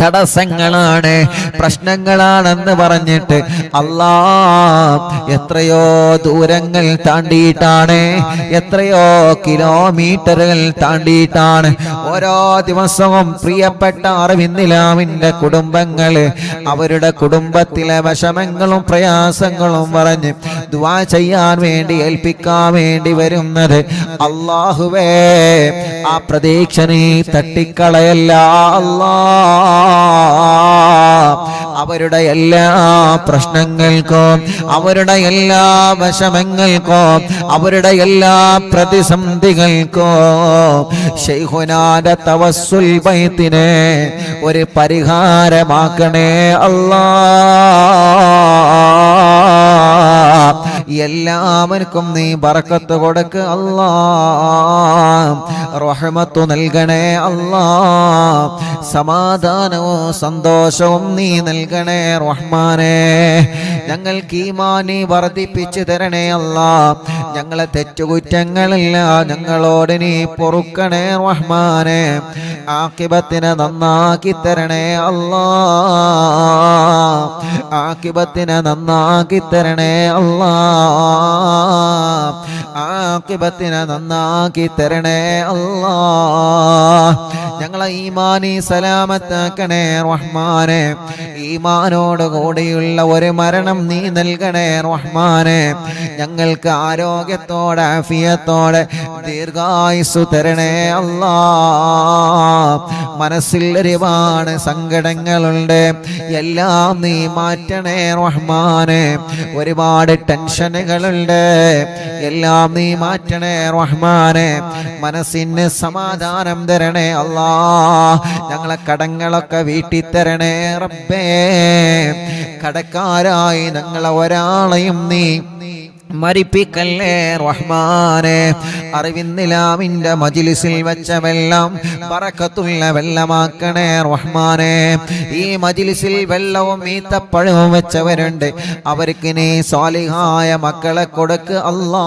തടസ്സങ്ങളാണ്, പ്രശ്നങ്ങളാണെന്ന് പറഞ്ഞിട്ട് അല്ലാ എത്രയോ ദൂരങ്ങൾ താണ്ടിയിട്ടാണ്, എത്രയോ കിലോമീറ്ററുകൾ താണ്ടിയിട്ടാണ് ഓരോ ദിവസവും പ്രിയപ്പെട്ട അറിവിന്നിലാവിന്റെ കുടുംബങ്ങള് അവരുടെ കുടുംബത്തിലെ വിഷമങ്ങളും പ്രയാസങ്ങളും പറഞ്ഞ് ദുആ ചെയ്യാൻ വേണ്ടി ഏൽപ്പിക്കാൻ വേണ്ടി വരുന്നത്. അല്ലാഹുവേ, ആ പ്രതീക്ഷ നീ തട്ടിക്കളയല്ല അല്ലാ. അവരുടെ എല്ലാ പ്രശ്നങ്ങൾക്കും അവരുടെ എല്ലാ വിഷമങ്ങൾക്കും അവരുടെ എല്ലാ പ്രതിസന്ധികൾക്കും ശൈഖുനാന്റെ തവസ്സുൽ ബൈത്തിനെ ഒരു പരിഹാരമാക്കണേ അല്ലാ. എല്ലാവർക്കും നീ ബറക്കത്ത് കൊടുക്ക് അല്ലാ, റഹ്മത്ത് നൽകണേ അല്ലാ, സമാധാനവും സന്തോഷവും നീ നൽകണേ റഹ്മാനേ. ഞങ്ങൾക്ക് ഈമാനി വർദ്ധിപ്പിച്ചു തരണേ അല്ലാ. ഞങ്ങളെ തെറ്റുകുറ്റങ്ങളില്ല ഞങ്ങളോട് നീ പൊറുക്കണേ റഹ്മാനേ. ആഖിബത്തിനെ നന്നാക്കി തരണേ അല്ലാ, ആഖിബത്തിനെ നന്നാക്കി തരണേ അല്ലാ, ആഖിബത്തിനെ നന്നാക്കി തരണേ അല്ലാ. ഞങ്ങളെ ഈമാനി സലാമത്താക്കണേ റഹ്മാനെ. ഈമാനോട് കൂടിയുള്ള ഒരു മരണം നീ നൽകണേ റഹ്മാനെ. ഞങ്ങൾക്ക് ആരോഗ്യത്തോടെ ആഫിയത്തോടെ ദീർഘായുസ്സു തരണേ അല്ലാ. മനസ്സിൽ ഒരുപാട് സങ്കടങ്ങളുണ്ട്, എല്ലാം നീ മാറ്റണേ റഹ്മാനെ. ഒരുപാട് ടെൻഷനുകളുണ്ട്, എല്ലാം നീ മാറ്റണേ റഹ്മാനെ. മനസ്സിന് സമാധാനം തരണേ അല്ലാ. ഞങ്ങളെ കടങ്ങളൊക്കെ വീട്ടിത്തരണേ റബ്ബേ. കടക്കാരായി ഞങ്ങളെ ഒരാളെയും നീ മരിപ്പിക്കല്ലേ റഹ്മാനെ. അറിവിന്നിലാമിന്റെ മജ്ലിസിൽ വെച്ച വെള്ളം ബറക്കത്തുള്ള വെള്ളമാക്കണേ റഹ്മാനെ. ഈ മജ്ലിസിൽ വെള്ളവും ഈത്തപ്പഴവും വെച്ചവരുണ്ട്, അവർക്ക് നീ സ്വാലിഹായ മക്കളെ കൊടുക്ക് അല്ലാ.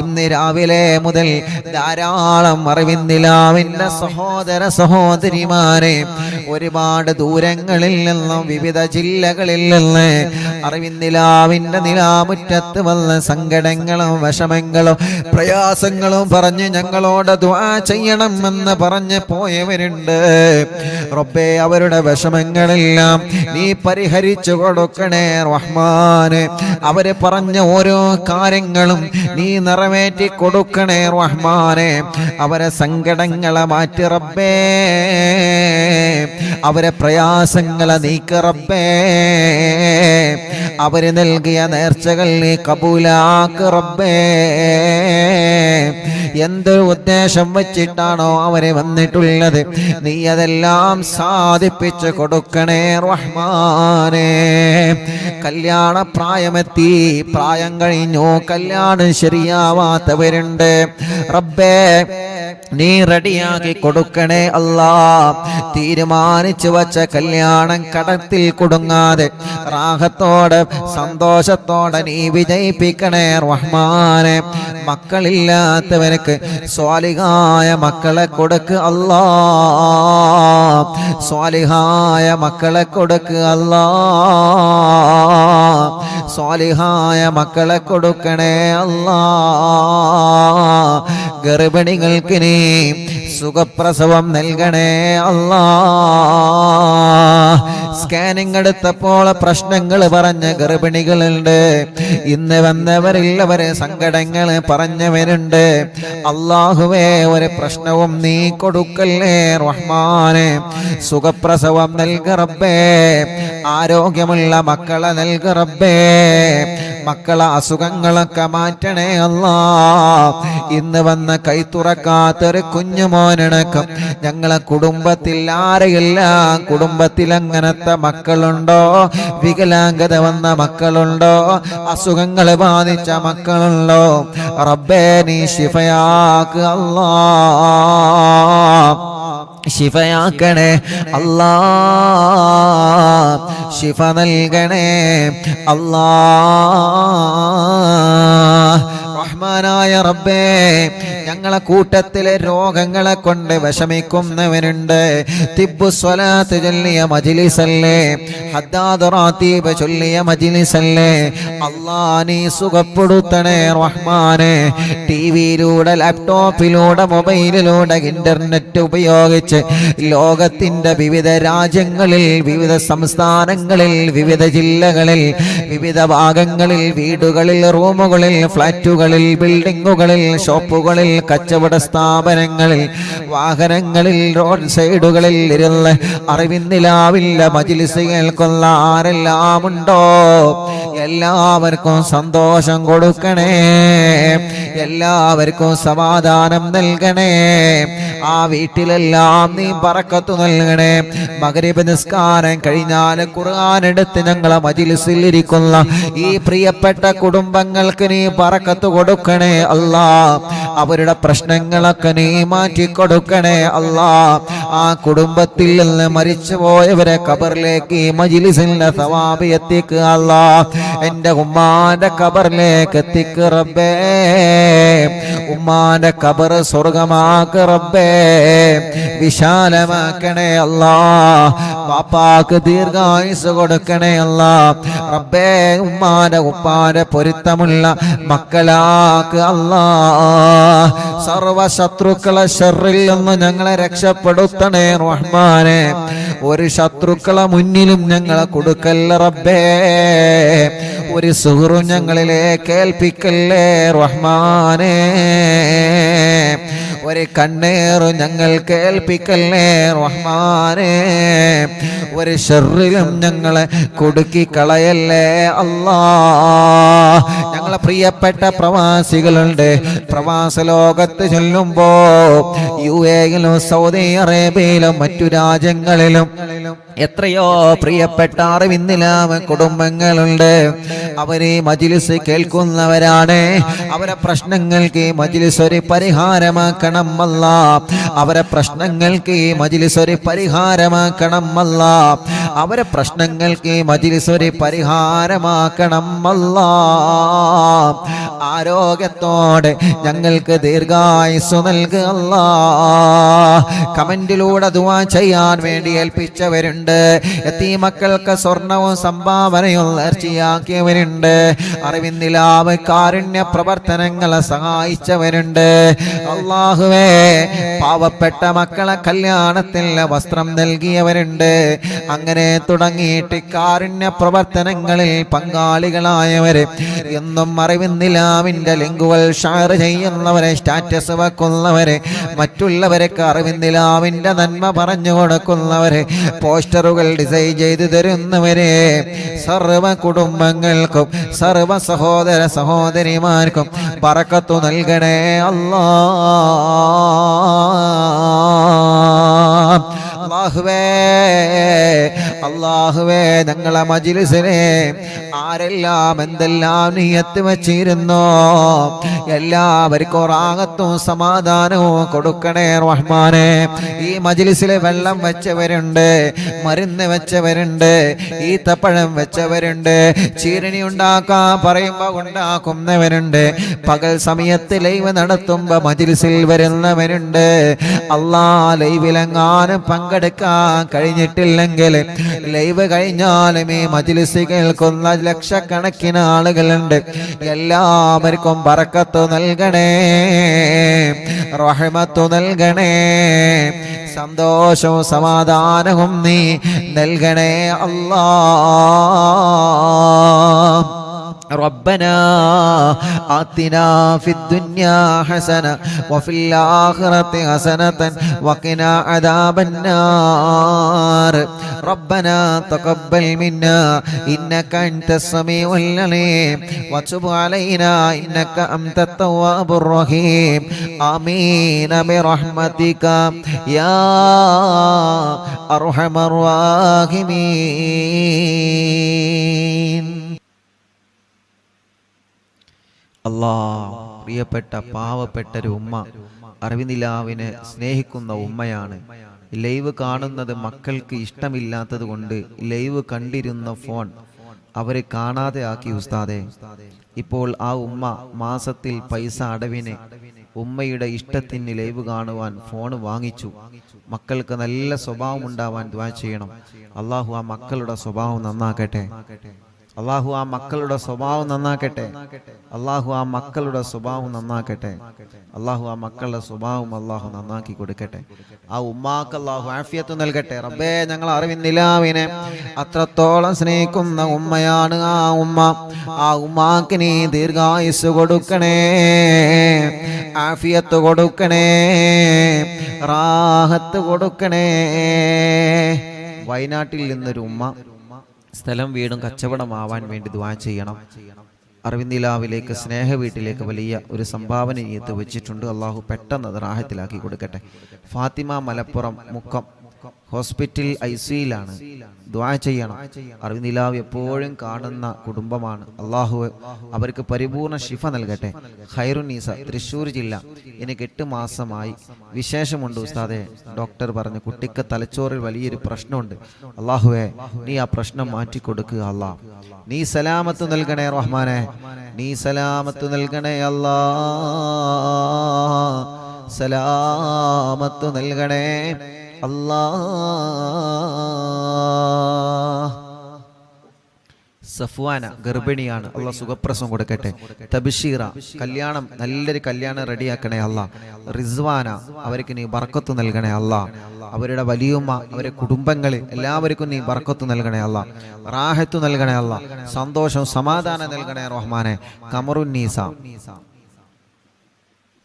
ഇന്ന് രാവിലെ മുതൽ ധാരാളം അറിവിന്നിലാവിന്റെ സഹോദര സഹോദരിമാരെ ഒരുപാട് ദൂരങ്ങളിൽ നിന്നും വിവിധ ജില്ലകളിൽ നിന്ന് അറിവിന്നിലാവിന്റെ മുറ്റത്ത് വന്ന സങ്കടങ്ങളും വിഷമങ്ങളും പ്രയാസങ്ങളും പറഞ്ഞ് ഞങ്ങളോട് ദുആ ചെയ്യണമെന്ന് പറഞ്ഞ് പോയവരുണ്ട്. റബ്ബേ, അവരുടെ വിഷമങ്ങളെല്ലാം നീ പരിഹരിച്ചു കൊടുക്കണേ റഹ്മാനെ. അവര് പറഞ്ഞ ഓരോ കാര്യങ്ങളും നീ നിറവേറ്റി കൊടുക്കണേ റഹ്മാനെ. അവരെ സങ്കടങ്ങളെ മാറ്റി റബ്ബേ, അവരെ പ്രയാസങ്ങളെ നീക്ക് റബ്ബേ. അവര് നൽകിയ നേർച്ചകൾ നീ കബൂലാക്ക് റബ്ബേ. എന്ത് ഉദ്ദേശം വെച്ചിട്ടാണോ അവരെ വന്നിട്ടുള്ളത്, നീ അതെല്ലാം സാധിപ്പിച്ചു കൊടുക്കണേ റഹ്മാനേ. കല്യാണ പ്രായമെത്തി, പ്രായം കഴിഞ്ഞു, കല്യാണം ശരിയാവാത്തവരുണ്ട്. റബ്ബേ, നീ റെഡിയാക്കി കൊടുക്കണേ അല്ലാ. തീരുമാനിച്ചു വച്ച കല്യാണം കടത്തിൽ കുടുങ്ങാതെ റാഹത്തോടെ സന്തോഷത്തോടെ നീ വിജയിപ്പിക്കണേ റഹ്മാനെ. മക്കളില്ലാത്തവർക്ക് സ്വാലിഹായ മക്കളെ കൊടുക്ക് അല്ലാ, സ്വാലിഹായ മക്കളെ കൊടുക്ക് അല്ലാ, സ്വാലിഹായ മക്കളെ കൊടുക്കണേ അല്ലാ. ഗർഭിണികൾക്ക് നീ സുഖപ്രസവം നൽകണേ അല്ലാ. സ്കാനിങ് എടുത്തപ്പോൾ പ്രശ്നങ്ങൾ പറഞ്ഞ ഗർഭിണികളുണ്ട്. ഇന്ന് വന്നവരില്ലവരെ സങ്കടങ്ങൾ പറഞ്ഞവരുണ്ട്. അല്ലാഹുവേ, ഒരു പ്രശ്നവും നീ കൊടുക്കല്ലേ റഹ്മാനെ. സുഖപ്രസവം നൽക റബ്ബേ, ആരോഗ്യമുള്ള മക്കളെ നൽക റബ്ബേ, മക്കളെ അസുഖങ്ങളൊക്കെ മാറ്റണേ അല്ലാ. ഇന്ന് വന്ന കൈ തുറക്കാത്തൊരു കുഞ്ഞുമോനടക്കം ഞങ്ങളെ കുടുംബത്തിൽ ആരെയില്ല. കുടുംബത്തിൽ അങ്ങനത്തെ മക്കളുണ്ടോ? വികലാംഗത വന്ന മക്കളുണ്ടോ? അസുഖങ്ങൾ ബാധിച്ച മക്കളുണ്ടോ? റബ്ബേ, നീ ശിഫയാക്ക് അല്ലാ, ശിഫയാക്കണേ അല്ലാ, ശിഫ നൽകണേ അല്ലാ. റഹ്മാനായ റബ്ബേ, ഞങ്ങളെ കൂട്ടത്തിലെ രോഗങ്ങളെ കൊണ്ട് വിഷമിക്കുന്നവനുണ്ട്. തിബ്ബു സ്വലാത്ത് ചൊല്ലിയ മജ്ലിസല്ലേ, ഹദ്ദാദ് റാത്തീബ് ചൊല്ലിയ മജ്ലിസല്ലേ. അല്ലാ, നീ സുഖപ്പെടുത്തണേ റഹ്മാനെ. ടിവിയിലൂടെ, ലാപ്ടോപ്പിലൂടെ, മൊബൈലിലൂടെ, ഇന്റർനെറ്റ് ഉപയോഗിച്ച് ലോകത്തിന്റെ വിവിധ രാജ്യങ്ങളിൽ, വിവിധ സംസ്ഥാനങ്ങളിൽ, വിവിധ ജില്ലകളിൽ, വിവിധ ഭാഗങ്ങളിൽ, വീടുകളിൽ, റൂമുകളിൽ, ഫ്ലാറ്റുകളിൽ, ബിൽഡിങ്ങുകളിൽ, ഷോപ്പുകളിൽ, കച്ചവട സ്ഥാപനങ്ങളിൽ, വാഹനങ്ങളിൽ, റോഡ് സൈഡുകളിൽ ഇരുന്ന് അറിവിന്നിലാവില്ല മജ്ലിസ് കേൾക്കുന്ന ആരെല്ലാം ഉണ്ടോ എല്ലാവർക്കും സന്തോഷം കൊടുക്കണേ, എല്ലാവർക്കും സമാധാനം നൽകണേ. ആ വീട്ടിലെല്ലാം നീ ബറക്കത്ത് നൽകണേ. മഗ്രിബ് നിസ്കാരം കഴിഞ്ഞാൽ ഖുർആൻ എടുത്ത് ഞങ്ങളെ മജ്ലിസിൽ ഇരിക്കുന്ന ഈ പ്രിയപ്പെട്ട കുടുംബങ്ങൾക്ക് നീ ബറക്കത്ത് കൊടുക്കണേ അല്ലാ. അവരുടെ പ്രശ്നങ്ങളൊക്കെ നീ മാറ്റി കൊടുക്കണേ അല്ലാ. ആ കുടുംബത്തിൽ നിന്ന് മരിച്ചുപോയവരെ ഖബറിലേക്ക് ഈ മജ്ലിസിന്റെ സവാബ് എത്തിക്കുക അല്ലാ. എന്റെ ഉമ്മാന്റെ ഖബറിലേക്ക് എത്തിക്ക് റബ്ബേ, ഉമ്മാന്റെ ഖബർ സ്വർഗമാക്ക് റബ്ബേ, വിശാലമാക്കണേ അല്ലാ. പാപ്പാക്ക് ദീർഘായുസ് കൊടുക്കണേ അല്ലാ. റബ്ബേ, ഉമ്മാന്റെ ഉപ്പാന്റെ പൊരുത്തമുള്ള മക്കളാക്ക് അല്ലാ. സർവ ശത്രുക്കളെ ഷർറിൽ നിന്ന് ഞങ്ങളെ രക്ഷപ്പെടുത്തണേ റഹ്മാനെ. ഒരു ശത്രുക്കളെ മുന്നിലും ഞങ്ങളെ കൊടുക്കല്ല റബ്ബേ. ഒരു സുഹൃു ഞങ്ങളിലേക്ക് ഏൽപ്പിക്കല്ലേ റഹ്മാനെ. ഒരു കണ്ണേറ് ഞങ്ങൾ കേൾപ്പിക്കല്ലേ റഹ്മാനെ. ഒരു ഷർറിലും ഞങ്ങളെ കുടുക്കി കളയല്ലേ അല്ലാ. ഞങ്ങളെ പ്രിയപ്പെട്ട പ്രവാസികളുണ്ട്. പ്രവാസ ലോകത്ത് ചൊല്ലുമ്പോ UAയിലും സൗദി അറേബ്യയിലും മറ്റു രാജ്യങ്ങളിലും എത്രയോ പ്രിയപ്പെട്ട അറിവിന്നിലാമ കുടുംബങ്ങളുണ്ട്. അവരെ മജ്ലിസ് കേൾക്കുന്നവരാണ്. അവരെ പ്രശ്നങ്ങൾക്ക് മജ്ലിസ് ഒരു പരിഹാരമാക്കണം അല്ലാ. അവരെ പ്രശ്നങ്ങൾക്ക് മജ്ലിസ് ഒരു പരിഹാരമാക്കണം അല്ലാ. അവരെ പ്രശ്നങ്ങൾക്ക് മജ്ലിസ് ഒരു പരിഹാരമാക്കണം അല്ലാ. ആരോഗ്യത്തോടെ ഞങ്ങൾക്ക് ദീർഘായുസ്സു നൽകുക അല്ലാ. കമന്റിലൂടെ ദുആ ചെയ്യാൻ വേണ്ടി ഏൽപ്പിച്ചവരുണ്ട്. യതീമക്കൾക്ക് സ്വർണവും സംഭാവനയും നേർച്ചയാക്കിയവരുണ്ട്. അറിവിന്നിലാവ് കാരുണ്യ പ്രവർത്തനങ്ങളെ സഹായിച്ചവരുണ്ട്. അല്ലാഹുവേ, പാവപ്പെട്ട മക്കളെ കല്യാണത്തിൽ വസ്ത്രം നൽകിയവരുണ്ട്. അങ്ങനെ തുടങ്ങിയിട്ട് കാരുണ്യ പ്രവർത്തനങ്ങളിൽ പങ്കാളികളായവര് എന്നും അറിവിന്നിലാവിന്റെ ലിങ്കുകൾ ഷെയർ ചെയ്യുന്നവരെ, സ്റ്റാറ്റസ് വെക്കുന്നവരെ, മറ്റുള്ളവർക്ക് അറിവിന്നിലാവിന്റെ നന്മ പറഞ്ഞു കൊടുക്കുന്നവരെ, പോസ്റ്ററുകൾ ഡിസൈൻ ചെയ്തു തരുന്നവരെ, സർവ കുടുംബങ്ങൾക്കും സർവ സഹോദര സഹോദരിമാർക്കും ബറക്കത്ത് നൽകണേ അല്ലാ. അല്ലാഹുവേ, ഞങ്ങളെ മജ്ലിസിനെ ആരെല്ലാം എന്തെല്ലാം നിയത്ത് വെച്ചിരുന്നോ എല്ലാവർക്കും റാഹത്തും സമാധാനവും കൊടുക്കണേ റഹ്മാനെ. ഈ മജ്ലിസിൽ വെള്ളം വെച്ചവരുണ്ട്, മരുന്ന് വെച്ചവരുണ്ട്, ഈത്തപ്പഴം വെച്ചവരുണ്ട്, ചീരണി ഉണ്ടാക്കാൻ പറയുമ്പോ ഉണ്ടാക്കുന്നവരുണ്ട്, പകൽ സമയത്ത് ലൈവ് നടത്തുമ്പോ മജ്ലിസിൽ വരുന്നവരുണ്ട്. അല്ലാ, ലൈവിലെങ്ങാനും പങ്കെടുക്കാൻ കഴിഞ്ഞിട്ടില്ലെങ്കിൽ ലൈവ് കഴിഞ്ഞാലും ഈ മജ്‌ലിസ് കേൾക്കുന്ന ലക്ഷക്കണക്കിന് ആളുകളുണ്ട്. എല്ലാവർക്കും ബറക്കത്ത് നൽകണേ, റഹ്മത്ത് നൽകണേ, സന്തോഷവും സമാധാനവും നീ നൽകണേ അല്ലാഹ്. ربنا آتنا في الدنيا حسنة وفي الآخرة حسنة وقنا عذاب النار. ربنا تقبل منا إنك أنت السميع العليم وتب علينا إنك أنت التواب الرحيم. آمين برحمتك يا أرحم الراحمين. അല്ലാഹ്, പ്രിയപ്പെട്ട പാവപ്പെട്ടൊരു ഉമ്മ, അറിവിനിലാവിനെ സ്നേഹിക്കുന്ന ഉമ്മയാണ്. ലൈവ് കാണുന്നത് മക്കൾക്ക് ഇഷ്ടമില്ലാത്തത് കൊണ്ട് ലൈവ് കണ്ടിരുന്ന ഫോൺ അവരെ കാണാതെ ആക്കി ഉസ്താദെ. ഇപ്പോൾ ആ ഉമ്മ മാസത്തിൽ പൈസ അടവിന് ഉമ്മയുടെ ഇഷ്ടത്തിന് ലൈവ് കാണുവാൻ ഫോൺ വാങ്ങിച്ചു. മക്കൾക്ക് നല്ല സ്വഭാവം ഉണ്ടാവാൻ ദുആ ചെയ്യണം. അല്ലാഹു ആ മക്കളുടെ സ്വഭാവം നന്നാക്കട്ടെ. അല്ലാഹു ആ മക്കളുടെ സ്വഭാവം നന്നാക്കട്ടെ. അല്ലാഹു ആ മക്കളുടെ സ്വഭാവം നന്നാക്കട്ടെ. അല്ലാഹു ആ മക്കളുടെ സ്വഭാവം അല്ലാഹു നന്നാക്കി കൊടുക്കട്ടെ. ആ ഉമ്മാക്ക് അല്ലാഹു ആഫിയത്ത് നൽകട്ടെ. റബ്ബേ, ഞങ്ങൾ അറിവിന്നിലാവിനെ അത്രത്തോളം സ്നേഹിക്കുന്ന ഉമ്മയാണ് ആ ഉമ്മ. ആ ഉമ്മാക്ക് നീ ദീർഘായുസ് കൊടുക്കണേ, ആഫിയത്ത് കൊടുക്കണേ, റാഹത്ത് കൊടുക്കണേ. വയനാട്ടിൽ നിന്നൊരു ഉമ്മ സ്ഥലം വീടും കച്ചവടമാവാൻ വേണ്ടി ദുആ ചെയ്യണം. അറിവിന്ദിലാവിലേക്ക് സ്നേഹ വീട്ടിലേക്ക് വലിയ ഒരു സംഭാവന നീയത്ത് വെച്ചിട്ടുണ്ട്. അള്ളാഹു പെട്ടെന്ന് അത് റാഹത്തിലാക്കി കൊടുക്കട്ടെ. ഫാത്തിമ മലപ്പുറം മുക്കം ഹോസ്പിറ്റൽ ICUയിലാണ്. ദുആ ചെയ്യണം. അറിവിന്ദിലാവ് എപ്പോഴും കാണുന്ന കുടുംബമാണ്. അള്ളാഹു അവർക്ക് പരിപൂർണ ശിഫ നൽകട്ടെ. ഖൈറുന്നീസ തൃശ്ശൂർ ജില്ല. എനിക്ക് 8 മാസമായി. വിശേഷമുണ്ട് ഉസ്താദെ. ഡോക്ടർ പറഞ്ഞു കുട്ടിക്ക് തലച്ചോറിൽ വലിയൊരു പ്രശ്നമുണ്ട്. അള്ളാഹുവേ, നീ ആ പ്രശ്നം മാറ്റിക്കൊടുക്കുക അല്ലാഹ്. നീ സലാമത്ത് നൽകണേ റഹ്മാനെ, നീ സലാമത്ത് നൽകണേ അല്ലാഹ്, സലാമത്ത് നൽകണേ അല്ലാഹ്. സഫ്വാന ഗർഭിണിയാണ്. അള്ളാഹ് സുഖപ്രസവം കൊടുക്കട്ടെ. തബ്ശീറ കല്യാണം, നല്ലൊരു കല്യാണം റെഡിയാക്കണേ അല്ലാഹ്. റിസ്വാന അവർക്ക് നീ ബർക്കത്ത് നൽകണേ അല്ലാഹ്. അവരുടെ വലിയുമ്മ, അവരുടെ കുടുംബങ്ങൾ എല്ലാവർക്കും നീ ബർക്കത്ത് നൽകണേ അല്ലാഹ്. റാഹത്ത് നൽകണേ അല്ലാഹ്. സന്തോഷം സമാധാനം നൽകണേ റഹ്മാനെ. കമറുന്നീസ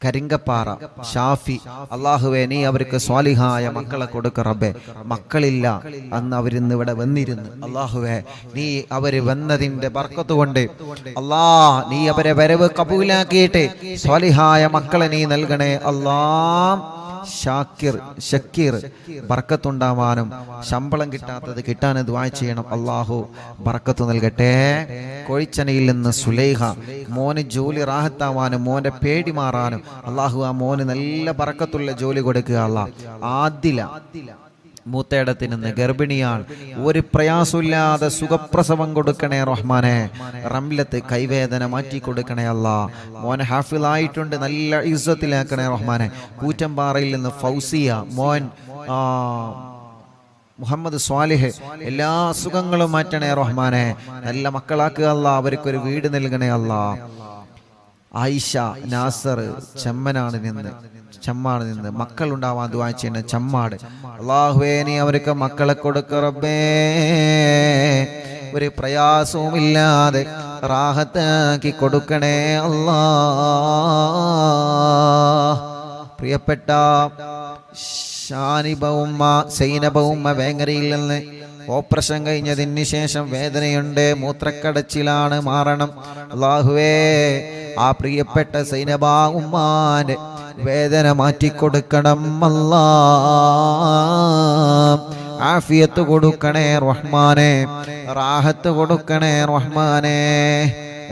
കരിങ്കപ്പാറ ഷാഫി, അള്ളാഹുവേ നീ അവർക്ക് സ്വാലിഹായ മക്കളെ കൊടുക്ക റബ്ബേ. മക്കളില്ല അന്ന് അവരിന്ന് ഇവിടെ വന്നിരുന്നു. അള്ളാഹുവേ, നീ അവര് വന്നതിന്റെ ബർക്കത്ത് കൊണ്ട് അല്ലാഹ് നീ അവരെ വരവ് കബൂലാക്കിയിട്ട് സ്വാലിഹായ മക്കളെ നീ നൽകണേ അല്ലാഹ്. ഷക്കീർ ബർക്കത്തുണ്ടാവാനും ശമ്പളം കിട്ടാത്തത് കിട്ടാനും ദുആ ചെയ്യണം. അല്ലാഹു ബർക്കത്ത് നൽകട്ടെ. കൊഴിച്ചനയിൽ നിന്ന് സുലൈഹ, മോന് ജോലി റാഹത്താവാനും മോന്റെ പേടി മാറാനും അല്ലാഹു ആ മോന് നല്ല ബർക്കത്തുള്ള ജോലി കൊടുക്കുക അല്ലാഹ്. ആദില മൂത്തേടത്തിൽ നിന്ന് ഗർഭിണിയാണ്. ഒരു പ്രയാസമില്ലാതെ സുഖപ്രസവം കൊടുക്കണേ റഹ്മാനെ. റംലത്ത് കൈവേദന മാറ്റി കൊടുക്കണേ അല്ലാഹ്. മോൻ ഹാഫിളായിട്ടുണ്ട്, നല്ല ഇസ്സത്തിലാക്കണേ റഹ്മാനെ. കൂറ്റമ്പാറയിൽ നിന്ന് ഫൗസിയ മോൻ മുഹമ്മദ് സ്വാലിഹ്, എല്ലാ അസുഖങ്ങളും മാറ്റണേ റഹ്മാനെ. നല്ല മക്കളാക്കുക അല്ലാഹ്. അവർക്കൊരു വീട് നൽകണേ അല്ലാഹ്. ആയിഷ നാസർ ചെമ്മാട് നിന്ന് മക്കൾ ഉണ്ടാവാൻ ദുആ ചെയ്യുന്ന ചെമ്മാട്. അല്ലാഹുവേ നീ അവർക്ക് മക്കളെ കൊടുക്ക റബ്ബേ. ഒരു പ്രയാസവും ഇല്ലാതെ റാഹത്താക്കി കൊടുക്കണേ അല്ലാഹ്. പ്രിയപ്പെട്ട ഷാനിബ ഉമ്മ, സൈനബ ഉമ്മ വേങ്ങരയിൽ നിന്ന് ഓപ്പറേഷൻ കഴിഞ്ഞതിന് ശേഷം വേദനയുണ്ട്, മൂത്രക്കടച്ചിലാണ്, മാറണം. അല്ലാഹുവേ ആ പ്രിയപ്പെട്ട സൈനബ ഉമ്മാന്റെ വേദന മാറ്റിക്കൊടുക്കണം അല്ലാഹ്. ആഫിയത്ത് കൊടുക്കണേ റഹ്മാനെ, റാഹത്ത് കൊടുക്കണേ റഹ്മാനെ.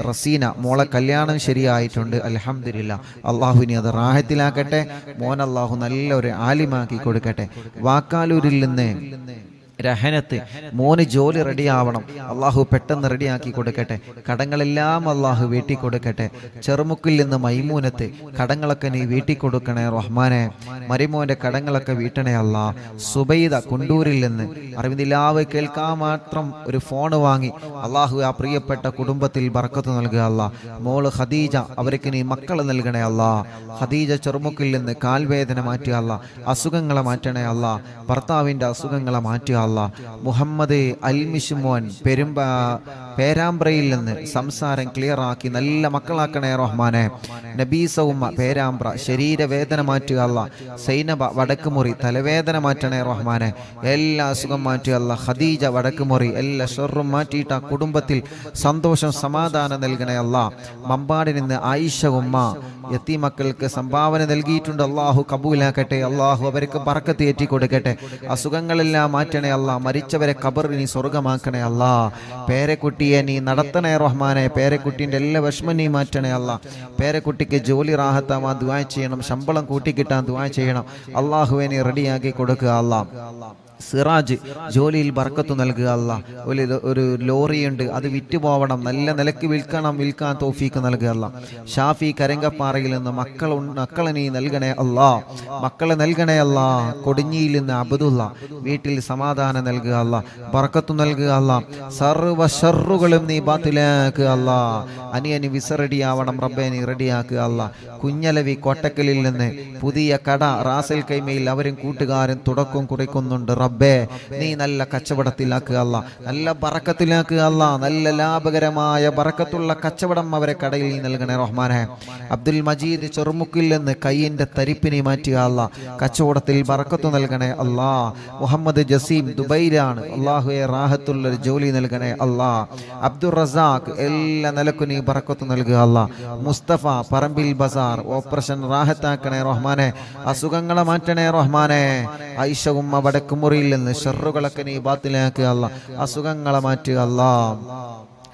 റസീന മോളെ കല്യാണം ശരിയായിട്ടുണ്ട്, അൽഹംദുലില്ലാ. അള്ളാഹുവിനെ അത് റാഹത്തിലാക്കട്ടെ. മോൻ അള്ളാഹു നല്ലൊരു ആലിമാക്കി കൊടുക്കട്ടെ. വാക്കാലൂരിൽ നിന്ന് രഹനത്ത് മോന് ജോലി റെഡിയാവണം, അള്ളാഹു പെട്ടെന്ന് റെഡിയാക്കി കൊടുക്കട്ടെ. കടങ്ങളെല്ലാം അള്ളാഹു വീട്ടിൽ കൊടുക്കട്ടെ. ചെറുമുക്കിൽ നിന്ന് മൈമൂനത്ത് കടങ്ങളൊക്കെ നീ വീട്ടിൽ കൊടുക്കണേ റഹ്മാനെ. മരിമോന്റെ കടങ്ങളൊക്കെ വീട്ടണേ അല്ലാ. സുബൈദ കുണ്ടൂരിൽ നിന്ന് അറിവിന്ദിലാവ് കേൾക്കാൻ മാത്രം ഒരു ഫോണ് വാങ്ങി അള്ളാഹു ആ പ്രിയപ്പെട്ട കുടുംബത്തിൽ ബർക്കത്ത് നൽകുക അല്ലാ. മോള് ഖദീജ, അവർക്ക് നീ മക്കൾ നൽകണേ അല്ലാ. ഖദീജ ചെറുമുക്കിൽ നിന്ന് കാൽവേദന മാറ്റുക അല്ലാ, അസുഖങ്ങളെ മാറ്റണേ അല്ലാ, ഭർത്താവിൻ്റെ അസുഖങ്ങളെ മാറ്റുക അല്ലാ. മുഹമ്മദ് അൽമിഷുമോൻ പേരാമ്പ്രയിൽ നിന്ന് സംസാരം ക്ലിയർ ആക്കി നല്ല മക്കളാക്കണേ റഹ്മാനെ. നബീസ ഉമ്മ പേരാമ്പ്ര ശരീരവേദന മാറ്റുക അല്ലാ. സൈനബ വടക്കുമുറി തലവേദന മാറ്റണേ റഹ്മാനെ. എല്ലാ അസുഖം മാറ്റുക അല്ലാ. ഖദീജ വടക്കുമുറി എല്ലാ ഷർറും മാറ്റിയിട്ട് ആ കുടുംബത്തിൽ സന്തോഷം സമാധാനം നൽകണേ അല്ലാ. മമ്പാടിൽ നിന്ന് ആയിഷ ഉമ്മ യതീമക്കൾക്ക് സംഭാവന നൽകിയിട്ടുണ്ട്, അള്ളാഹു കബൂലാക്കട്ടെ. അള്ളാഹു അവർക്ക് ബർക്കത്ത് ഏറ്റി കൊടുക്കട്ടെ. അസുഖങ്ങളെല്ലാം മാറ്റണേ അല്ലാ. മരിച്ചവരെ ഖബറിൽ നീ സ്വർഗമാക്കണേ അല്ലാ. പേരക്കുട്ടിയെ നീ നടത്തണേ റഹ്മാനെ. പേരക്കുട്ടീൻ്റെ എല്ലാ വിഷമം നീ മാറ്റണേ അല്ലാ. പേരക്കുട്ടിക്ക് ജോലി റാഹത്താവാൻ ദുആ ചെയ്യണം, ശമ്പളം കൂട്ടിക്കിട്ടാൻ ദുആ ചെയ്യണം. അള്ളാഹുവെ നീ റെഡിയാക്കി കൊടുക്കുക അല്ലാ. സിറാജ് ജോലിയിൽ ബർക്കത്ത് നൽകുക അല്ലാ. ഒരു ലോറിയുണ്ട്, അത് വിറ്റുപോകണം, നല്ല നിലക്ക് വിൽക്കാൻ തൗഫീക്ക് നൽകുക അല്ലാ. ഷാഫി കരങ്കപ്പാറയിൽ നിന്ന് മക്കളെ നീ നൽകണേ അല്ലാ. മക്കളെ നൽകണേ അല്ലാ. കൊടിഞ്ഞിയിൽ നിന്ന് അബ്ദുള്ള വീട്ടിൽ സമാധാനം നൽകുക അല്ലാ. ബർക്കത്ത് നൽകുക അല്ലാ. സർവ്വ ഷർറുകളും നീ ബാത്തിലാക്കുക അല്ലാ. അനിയന് വിസ റെഡിയാവണം റബ്ബേ, നീ റെഡിയാക്കുക അല്ലാ. കുഞ്ഞലവി കോട്ടക്കലിൽ നിന്ന് പുതിയ കട റാസൽ കൈമയിൽ അവരും കൂട്ടുകാരും തുടക്കം കുറിക്കുന്നുണ്ട് റബ്ബേ. നീ നല്ല കച്ചവടത്തിലാക്കുക അല്ലാ, നല്ല ബറക്കത്തിലാക്കുക അല്ലാ. നല്ല ലാഭകരമായ ബറക്കത്തുള്ള കച്ചവടം അവരെ കടയിൽ നീ നൽകണേ റഹ്മാനെ. അബ്ദുൽ മജീദ് ചെറുമുക്കിൽ നിന്ന് കയ്യിന്റെ തരിപ്പിനെ മാറ്റുക അല്ലാ. കച്ചവടത്തിൽ ബറക്കത്ത് നൽകണേ അല്ലാ. മുഹമ്മദ് ജസീം ദുബൈയിലാണ്, അള്ളാഹുവെ റാഹത്തുള്ളൊരു ജോലി നൽകണേ അല്ലാ. അബ്ദുൾ റസാഖ് എല്ലാ നിലക്കും നീ ബറക്കത്ത് നൽകുക അല്ലാ. മുസ്തഫ പറമ്പിൽ ബസാർ ഓപ്പറേഷൻ റാഹത്താക്കണേ റഹ്മാനെ. അസുഖങ്ങളെ മാറ്റണേ റഹ്മാനെ. ഐഷ ഉമ്മ വടക്കുമുറിയിൽ നിന്ന് ഷർറുകളൊക്കെ നീ ബാത്തിലാക്കുക അല്ലാ. അസുഖങ്ങളെ മാറ്റുക അല്ലാ.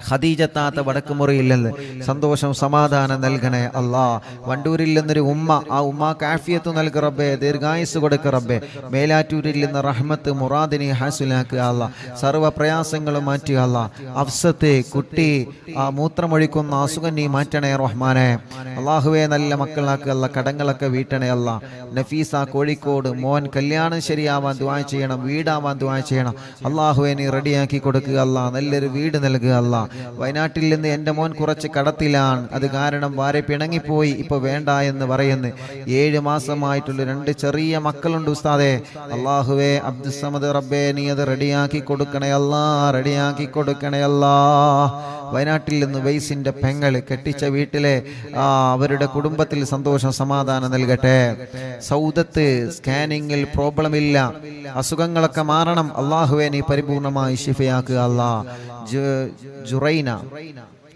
ഖദീജത്താത്ത വടക്കുമുറിയിൽ നിന്ന് സന്തോഷം സമാധാനം നൽകണേ അല്ലാ. വണ്ടൂരിൽ നിന്നൊരു ഉമ്മ, ആ ഉമ്മാക്ക് ആഫിയത്ത് നൽകുക റബ്ബേ, ദീർഘായുസ് കൊടുക്കുക റബ്ബേ. മേലാറ്റൂരിൽ നിന്ന് റഹ്മത്ത് മുറാദിനെ ഹാസിലാക്കുക അല്ലാ. സർവ്വ പ്രയാസങ്ങളും മാറ്റുക അല്ലാ. അഫ്സത്ത് കുട്ടി ആ മൂത്രമൊഴിക്കുന്ന അസുഖം നീ മാറ്റണേ റഹ്മാനെ. അള്ളാഹുവെ നല്ല മക്കളാക്കുക അല്ലാ. കടങ്ങളൊക്കെ വീട്ടണേ അല്ലാ. നഫീസ കോഴിക്കോട് മോൻ കല്യാണം ശരിയാവാൻ ദുആ ചെയ്യണം, വീടാവാൻ ദുആ ചെയ്യണം. അള്ളാഹുവെ നീ റെഡിയാക്കി കൊടുക്കുക അല്ലാ. നല്ലൊരു വീട് നൽകുക അല്ലാ. വയനാട്ടിൽ നിന്ന് എൻ്റെ മോൻ കുറച്ച് കടത്തിലാണ്, അത് കാരണം വാരെ പിണങ്ങിപ്പോയി, ഇപ്പൊ വേണ്ട എന്ന് പറയുന്നു. 7 മാസമായിട്ടുള്ള 2 ചെറിയ മക്കളുണ്ട് ഉസ്താദേ. അള്ളാഹുവേ അബ്ദുസ്സമദ് റബ്ബേ നീ അത് റെഡിയാക്കി കൊടുക്കണേ അല്ലാ, റെഡിയാക്കി കൊടുക്കണേ അല്ലാ. വയനാട്ടിൽ നിന്ന് വൈസിന്റെ പെങ്ങള് കെട്ടിച്ച വീട്ടിലെ അവരുടെ കുടുംബത്തിൽ സന്തോഷം സമാധാനം നൽകട്ടെ. സൗദത്ത് സ്കാനിങ്ങിൽ പ്രോബ്ലം ഇല്ല, അസുഖങ്ങളൊക്കെ മാറണം. അള്ളാഹുവേ നീ പരിപൂർണമായി ശിഫയാക്കുക അല്ലാ. ജുറൈന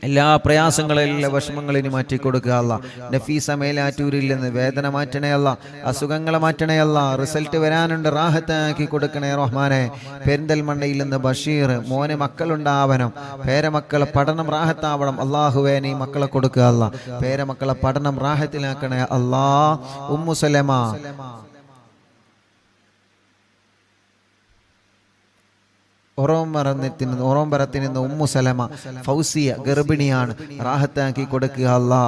എല്ലാ പ്രയാസങ്ങളെല്ലാം വിഷമങ്ങളിന് മാറ്റിക്കൊടുക്കുക അല്ലാ. നഫീസ മേലാറ്റൂരിൽ നിന്ന് വേദന മാറ്റണേ അല്ലാ. അസുഖങ്ങളെ മാറ്റണേ അല്ലാ. റിസൾട്ട് വരാനുണ്ട്, റാഹത്താക്കി കൊടുക്കണേ റഹ്മാനെ. പെരിന്തൽമണ്ണയിൽ നിന്ന് ബഷീർ മോനെ മക്കളുണ്ടാവണം, പേരമക്കളെ പഠനം റാഹത്താവണം. അള്ളാഹുവേ നീ മക്കളെ കൊടുക്കുക അല്ലാ. പേരമക്കളെ പഠനം റാഹത്തിലാക്കണേ അല്ലാ. ഉമ്മു സലമ ഒറോമ്പരത്തിൽ നിന്ന് ഉമ്മു സലമ ഫൗസിയ ഗർഭിണിയാണ്, റാഹത്താക്കി കൊടുക്കുക അല്ലാ.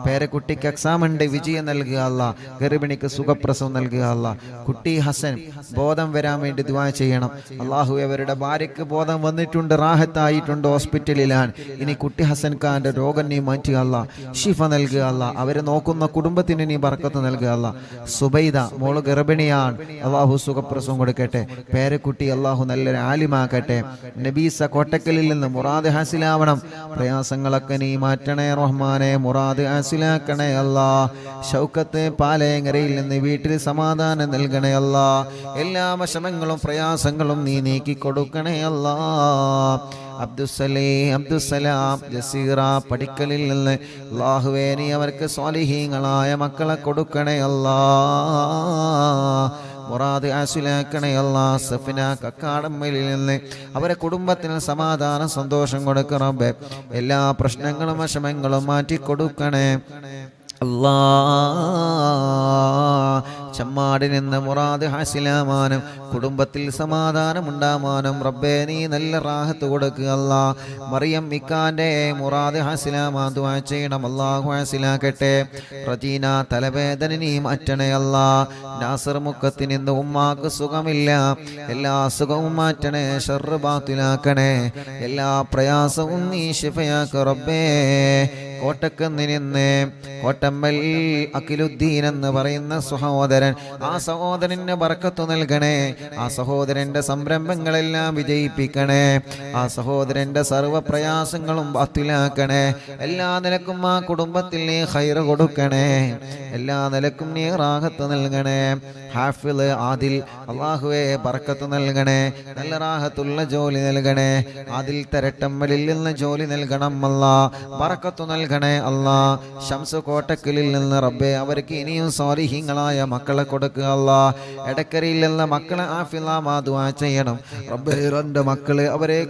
പേരക്കുട്ടിക്ക് എക്സാം ഉണ്ട്, വിജയം നൽകുക അല്ലാ. ഗർഭിണിക്ക് സുഖപ്രസവം നൽകുക അല്ലാ. കുട്ടി ഹസൻ ബോധം വരാൻ വേണ്ടി ദുആ ചെയ്യണം. അള്ളാഹു അവരുടെ ഭാര്യയ്ക്ക് ബോധം വന്നിട്ടുണ്ട്, റാഹത്തായിട്ടുണ്ട്, ഹോസ്പിറ്റലിലാണ്. ഇനി കുട്ടി ഹസൻ ഖാന്റെ രോഗം നീ മാറ്റുക അല്ലാ. ഷിഫ നൽകുക അല്ലാ. അവരെ നോക്കുന്ന കുടുംബത്തിന് നീ ബർക്കത്ത് നൽകുക അല്ലാ. സുബൈദ മോള് ഗർഭിണിയാണ്, അള്ളാഹു സുഖപ്രസവം കൊടുക്കട്ടെ. പേരക്കുട്ടി അള്ളാഹു നല്ലൊരു ആലിമാക്കട്ടെ. നബീസ കോട്ടക്കലിൽ നിന്ന് മുറാദ് ഹാസിലാവണം. പ്രയാസങ്ങളൊക്കെ നീ മാറ്റണേ റഹ്മാനെ. മുറാദ് ഹാസിലാക്കണേ അല്ലാ. ഷൗക്കത്ത് പാലയങ്ങരയിൽ നിന്ന് വീട്ടിൽ സമാധാനം നൽകണേ അല്ലാ. എല്ലാ വിഷമങ്ങളും പ്രയാസങ്ങളും നീ നീക്കി കൊടുക്കണേ അല്ലാ. അബ്ദുസലാം ജസീറ പടിക്കലിൽ നിന്ന് അല്ലാഹുവേ നീ അവർക്ക് സ്വാലിഹീങ്ങളായ മക്കളെ കൊടുക്കണേ അല്ലാ. മുറാദ് ഹാസിലാക്കണേ അല്ലാ. സഫിന കക്കാടമ്മയിൽ നിന്ന് അവരെ കുടുംബത്തിന് സമാധാനം സന്തോഷം കൊടുക്കണേ. എല്ലാ പ്രശ്നങ്ങളും വിഷമങ്ങളും മാറ്റി കൊടുക്കണേ അല്ലാ. ഷമ്മാടിൽ നിന്ന് മുറാദ് ഹാസിലാമാനും കുടുംബത്തിൽ സമാധാനം ഉണ്ടാമാനും റബ്ബേ നീ നല്ല റാഹത്ത് കൊടുക്കുക അല്ലാ. മറിയം ഇക്കാന്റെ മുറാദ് ഹാസിലാമാൻ ദുആ ചെയ്യണം, അല്ലാഹു ഹാസിലാക്കട്ടെ. റജീന തലവേദന നീ മാറ്റണേ അല്ലാ. നാസർ മുക്കത്തിന് ഇന്ന് ഉമ്മാക്ക് സുഖമില്ല, എല്ലാ സുഖവും മാറ്റണേ, ഷർറ് ബാത്തിലാക്കണേ, എല്ലാ പ്രയാസവും നീ ശിഫയാക്ക് റബ്ബേ. കോട്ടക്കുന്നിന് കോട്ടമ്മൽ അഖിലുദ്ദീൻ എന്ന് പറയുന്ന സഹോദരൻ, ആ സഹോദരന് ബർക്കത്ത് നൽകണേ, ആ സഹോദരന്റെ സംരംഭങ്ങളെല്ലാം വിജയിപ്പിക്കണേ, ആ സഹോദരന്റെ സർവ്വ പ്രയാസങ്ങളും ബാത്തിലാക്കണേ. എല്ലാ നിലക്കും ആ കുടുംബത്തിൽ നീ ഖൈറ് കൊടുക്കണേ, എല്ലാ നിലക്കും നീ റാഹത്ത് നൽകണേ. ഹാഫിള് ആദിൽ അല്ലാഹുവേ ബർക്കത്ത് നൽകണേ, നല്ല റാഹത്തുള്ള ജോലി നൽകണേ. ആദിൽ തരട്ടമ്മലിൽ നിന്ന് ജോലി നൽകണം അല്ലാ, ബർക്കത്ത് നൽകണേ അല്ലാ. ശംസു കോട്ടക്കലിൽ നിന്ന് റബ്ബേ അവർക്ക് ഇനിയും സ്വാലിഹീങ്ങളായ മക്കളെ കൊടുക്കുക അല്ലാ. എടക്കരയിൽ നിന്ന് മക്കളെ ആഫിളാമാ ദുആ ചെയ്യണം റബ്ബേ. രണ്ട് മക്കള് അവരെ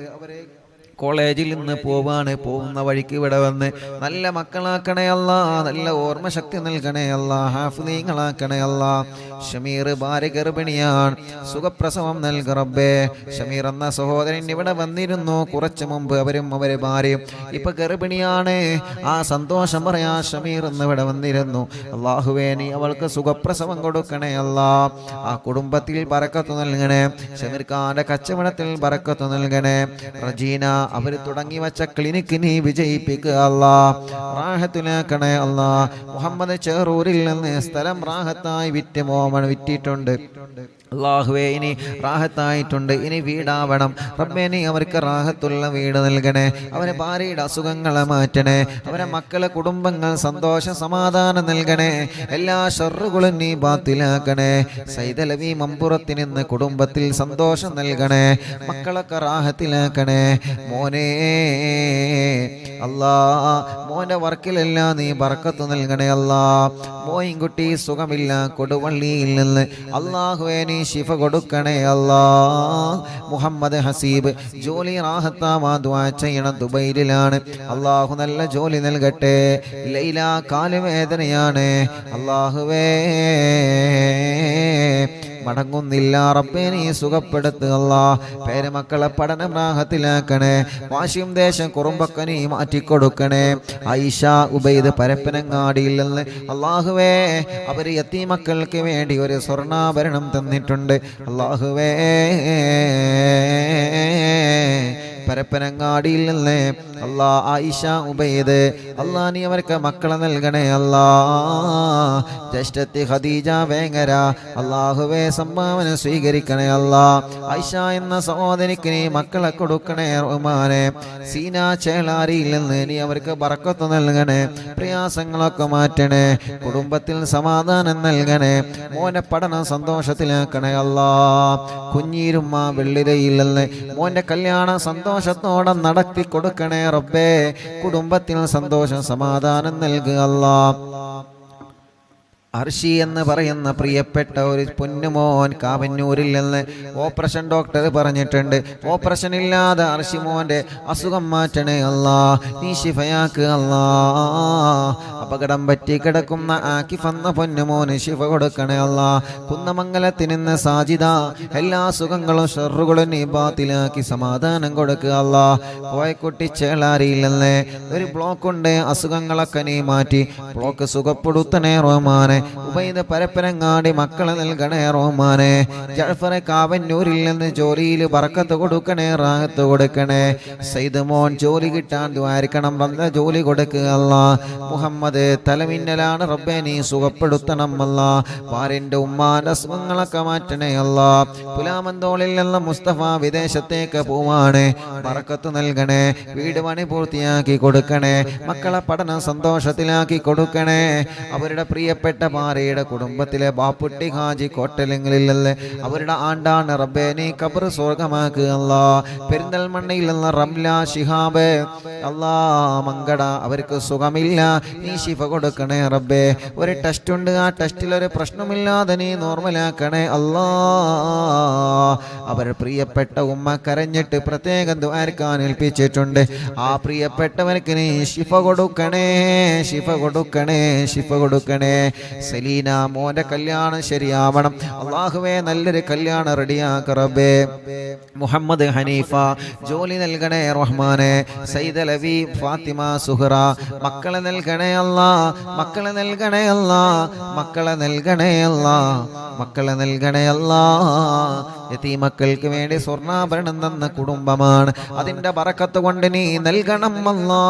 കോളേജിൽ നിന്ന് പോകുന്ന വഴിക്ക് ഇവിടെ വന്ന് നല്ല മക്കളാക്കണേ അല്ലാ, നല്ല ഓർമ്മ ശക്തി നൽകണേ അല്ലാ, ഹാഫിളീങ്ങളാക്കണേ അല്ലാ. ഷമീർ ഭാര്യ ഗർഭിണിയാണ്, സുഖപ്രസവം നൽക റബ്ബേ. ഷമീർ എന്ന സഹോദരൻ ഇവിടെ വന്നിരുന്നു കുറച്ചു മുമ്പ്, അവരും അവരെ ഭാര്യയും ഇപ്പൊ ഗർഭിണിയാണ്. ആ സന്തോഷം പറയാ ഷമീർ എന്ന് ഇവിടെ വന്നിരുന്നു. അല്ലാഹുവേ നീ അവൾക്ക് സുഖപ്രസവം കൊടുക്കണേ അല്ലാ. ആ കുടുംബത്തിൽ ബറക്കത്ത് നൽകണേ, ഷമീർ ഖാന്റെ കച്ചവടത്തിൽ ബറക്കത്ത് നൽകണേ. റജീന അവർ തുടങ്ങി വെച്ച ക്ലിനിക്ക് നീ വിജയിപ്പിക്കുക അല്ലാ, റാഹത്തിലാക്കണേ അല്ലാ. മുഹമ്മദ് ചെറൂരിൽ നിന്ന് സ്ഥലം റാഹത്തായി വിറ്റിട്ടുണ്ട് അല്ലാഹുവേ, ഇനി റാഹത്തായിട്ടുണ്ട്, ഇനി വീടാവണം റബ്ബേ. നീ അവർക്ക് റാഹത്തുള്ള വീട് നൽകണേ, അവരെ ഭാര്യയുടെ അസുഖങ്ങളെ മാറ്റണേ, അവരെ മക്കളെ കുടുംബങ്ങൾ സന്തോഷ സമാധാനം നൽകണേ, എല്ലാ ഷർറുകളും നീ ബാത്തിലാക്കണേ. സൈദലവി മമ്പുറത്തിന് ഇന്ന് കുടുംബത്തിൽ സന്തോഷം നൽകണേ, മക്കളൊക്കെ റാഹത്തിലാക്കണേ. മോനെ അല്ലാ, മോന്റെ വർക്കിലെല്ലാം നീ ബർക്കത്ത് നൽകണേ അല്ലാ. മോയിൻകുട്ടി സുഖമില്ല കൊടുവള്ളിയിൽ നിന്ന്, അല്ലാഹുവേ നീ ശിഫ കൊടുക്കണേ അല്ലാ. മുഹമ്മദ് ഹസീബ് ജോലി റാഹത്താവാ ദുആ ചെയ്യണം, ദുബൈയിലാണ്, അല്ലാഹു നല്ല ജോലി നൽകട്ടെ. ലൈല കാലുവേദനയാണ്, അല്ലാഹുവേ മടങ്ങുന്നില്ല റബ്ബേ നീ സുഖപ്പെടുത്തുക അല്ലാ. പേരമക്കളെ പഠനം റാഹത്തിലാക്കണേ, വാശിയും ദേശം കുറുമ്പൊക്കെ നീ മാറ്റിക്കൊടുക്കണേ. ഐഷ ഉബൈദ് പരപ്പനങ്ങാടിയിൽ നിന്ന് അല്ലാഹുവേ അവര് യതീമക്കൾക്ക് വേണ്ടി ഒരു സ്വർണ്ണാഭരണം തന്നിട്ടുണ്ട്. അല്ലാഹുവേ പരപ്പനങ്ങാടിയിൽ നിന്ന് അല്ലാ ആയിഷ ഉബൈദ് അല്ലാ നീ അവർക്ക് മക്കളെ നൽകണേ അല്ലാ. ജ്യേഷ്ഠത്തി ഖദീജ വേങ്ങര അല്ലാഹുവേ സംഭാവന സ്വീകരിക്കണേ അല്ലാ. ആയിഷ എന്ന സഹോദരിക്ക് നീ മക്കളെ കൊടുക്കണേ റഹ്മാനെ. സീന ചേളാരിയിൽ നിന്ന് നീ അവർക്ക് ബർക്കത്ത് നൽകണേ, പ്രയാസങ്ങളൊക്കെ മാറ്റണേ, കുടുംബത്തിൽ സമാധാനം നൽകണേ, മോന്റെ പഠനം സന്തോഷത്തിലാക്കണേ അല്ലാ. കുഞ്ഞീരുമ്മ വെള്ളിരയിൽ നിന്ന് മോന്റെ കല്യാണം സന്തോഷത്തോടെ നടത്തി കൊടുക്കണേ റബ്ബേ. കുടുംബത്തിൽ സന്തോഷം സമാധാനം നൽകുക അല്ലാ. അർഷി എന്ന് പറയുന്ന പ്രിയപ്പെട്ട ഒരു പൊന്നുമോൻ കാവന്നൂരിൽ നിന്ന് ഓപ്പറേഷൻ ഡോക്ടർ പറഞ്ഞിട്ടുണ്ട്, ഓപ്പറേഷൻ ഇല്ലാതെ അർഷി മോന്റെ അസുഖം മാറ്റണേ അല്ലാ, നീ ശിഫയാക്ക് അല്ലാ. അപകടം പറ്റി കിടക്കുന്ന ആക്കിഫ് എന്ന പൊന്നുമോന് ശിഫ കൊടുക്കണേ അല്ലാ. കുന്നമംഗലത്തിൽ നിന്ന് സാജിദ എല്ലാ സുഖങ്ങളും ഷർറുകളും നീ ബാത്തിലാക്കി സമാധാനം കൊടുക്കുക അല്ലാ. കോയക്കുട്ടി ചേളാരിയിൽ നിന്ന് ഒരു ബ്ലോക്ക് ഉണ്ട്, അസുഖങ്ങളൊക്കെ നീ മാറ്റി ബ്ലോക്ക് സുഖപ്പെടുത്തണേ റഹ്മാനെ. ഉബൈദ് പരപ്പനങ്ങാടി മക്കളെ നൽകണേ റഹ്മാനെ. ജഅഫർ കാവന്നൂരിൽ നിന്ന് ജോലിയിൽ ബർക്കത്ത് കൊടുക്കണേ, റാഹത്ത് കൊടുക്കണേ. സയ്യിദ് മോൻ ജോലി കിട്ടാൻ ദ്വാരിക്കണം, നല്ല ജോലി കൊടുക്കുക അല്ലാ. മുഹമ്മദ് തലമിന്നലാണ് റബ്ബേ നീ സുഖപ്പെടുത്തണം അല്ലാ. ഭാര്യന്റെ ഉമ്മാന്റെ അസുഖങ്ങളൊക്കെ മാറ്റണേ അല്ലാ. പുലാമന്തോളിൽ നിന്ന് മുസ്തഫ വിദേശത്തേക്ക് പോവാണ്, ബർക്കത്ത് നൽകണേ, വീട് പണി പൂർത്തിയാക്കി കൊടുക്കണേ, മക്കളെ പഠനം സന്തോഷത്തിലാക്കി കൊടുക്കണേ. അവരുടെ പ്രിയപ്പെട്ട ഭാര്യയുടെ കുടുംബത്തിലെ ബാപ്പുട്ടി ഹാജി കോട്ടലങ്ങളിലല്ലേ അവരുടെ ആണ്ടാണ് റബ്ബേ നീ ഖബർ സ്വർഗമാക്കുക അല്ലാ. പെരിന്തൽമണ്ണയിൽ നിന്ന് റംല ശിഹാബ് അല്ലാ മങ്കട അവർക്ക് സുഖമില്ല, നീ ശിഫ കൊടുക്കണേ റബ്ബേ. ഒരു ടെസ്റ്റ് ഉണ്ട്, ആ ടെസ്റ്റിൽ ഒരു പ്രശ്നമില്ലാതെ നീ നോർമലാക്കണേ അല്ലാ. അവർ പ്രിയപ്പെട്ട ഉമ്മ കരഞ്ഞിട്ട് പ്രത്യേകം ദുആർക്കാൻ ഏൽപ്പിച്ചിട്ടുണ്ട്, ആ പ്രിയപ്പെട്ടവർക്ക് നീ ശിഫ കൊടുക്കണേ, ശിഫ കൊടുക്കണേ, ശിഫ കൊടുക്കണേ. സെലീന മോന്റെ കല്യാണം ശരിയാവണം അല്ലാഹുവേ നല്ലൊരു കല്യാണം റെഡിയാക്ക റബ്ബേ മുഹമ്മദ് ഹനീഫ ജോലി നൽകണേ റഹ്മാനെ സയ്യിദ് അലവി ഫാത്തിമ സുഹറ മക്കളെ നൽകണേ അല്ലാ മക്കളെ നൽകണേ അല്ലാ മക്കളെ നൽകണേ അല്ലാ മക്കളെ നൽകണേ അല്ലാ യതീമക്കൾക്ക് വേണ്ടി സ്വർണ്ണാഭരണം തന്ന കുടുംബമാണ് അതിന്റെ ബറക്കത്ത് കൊണ്ട് നീ നൽകണം അല്ലാ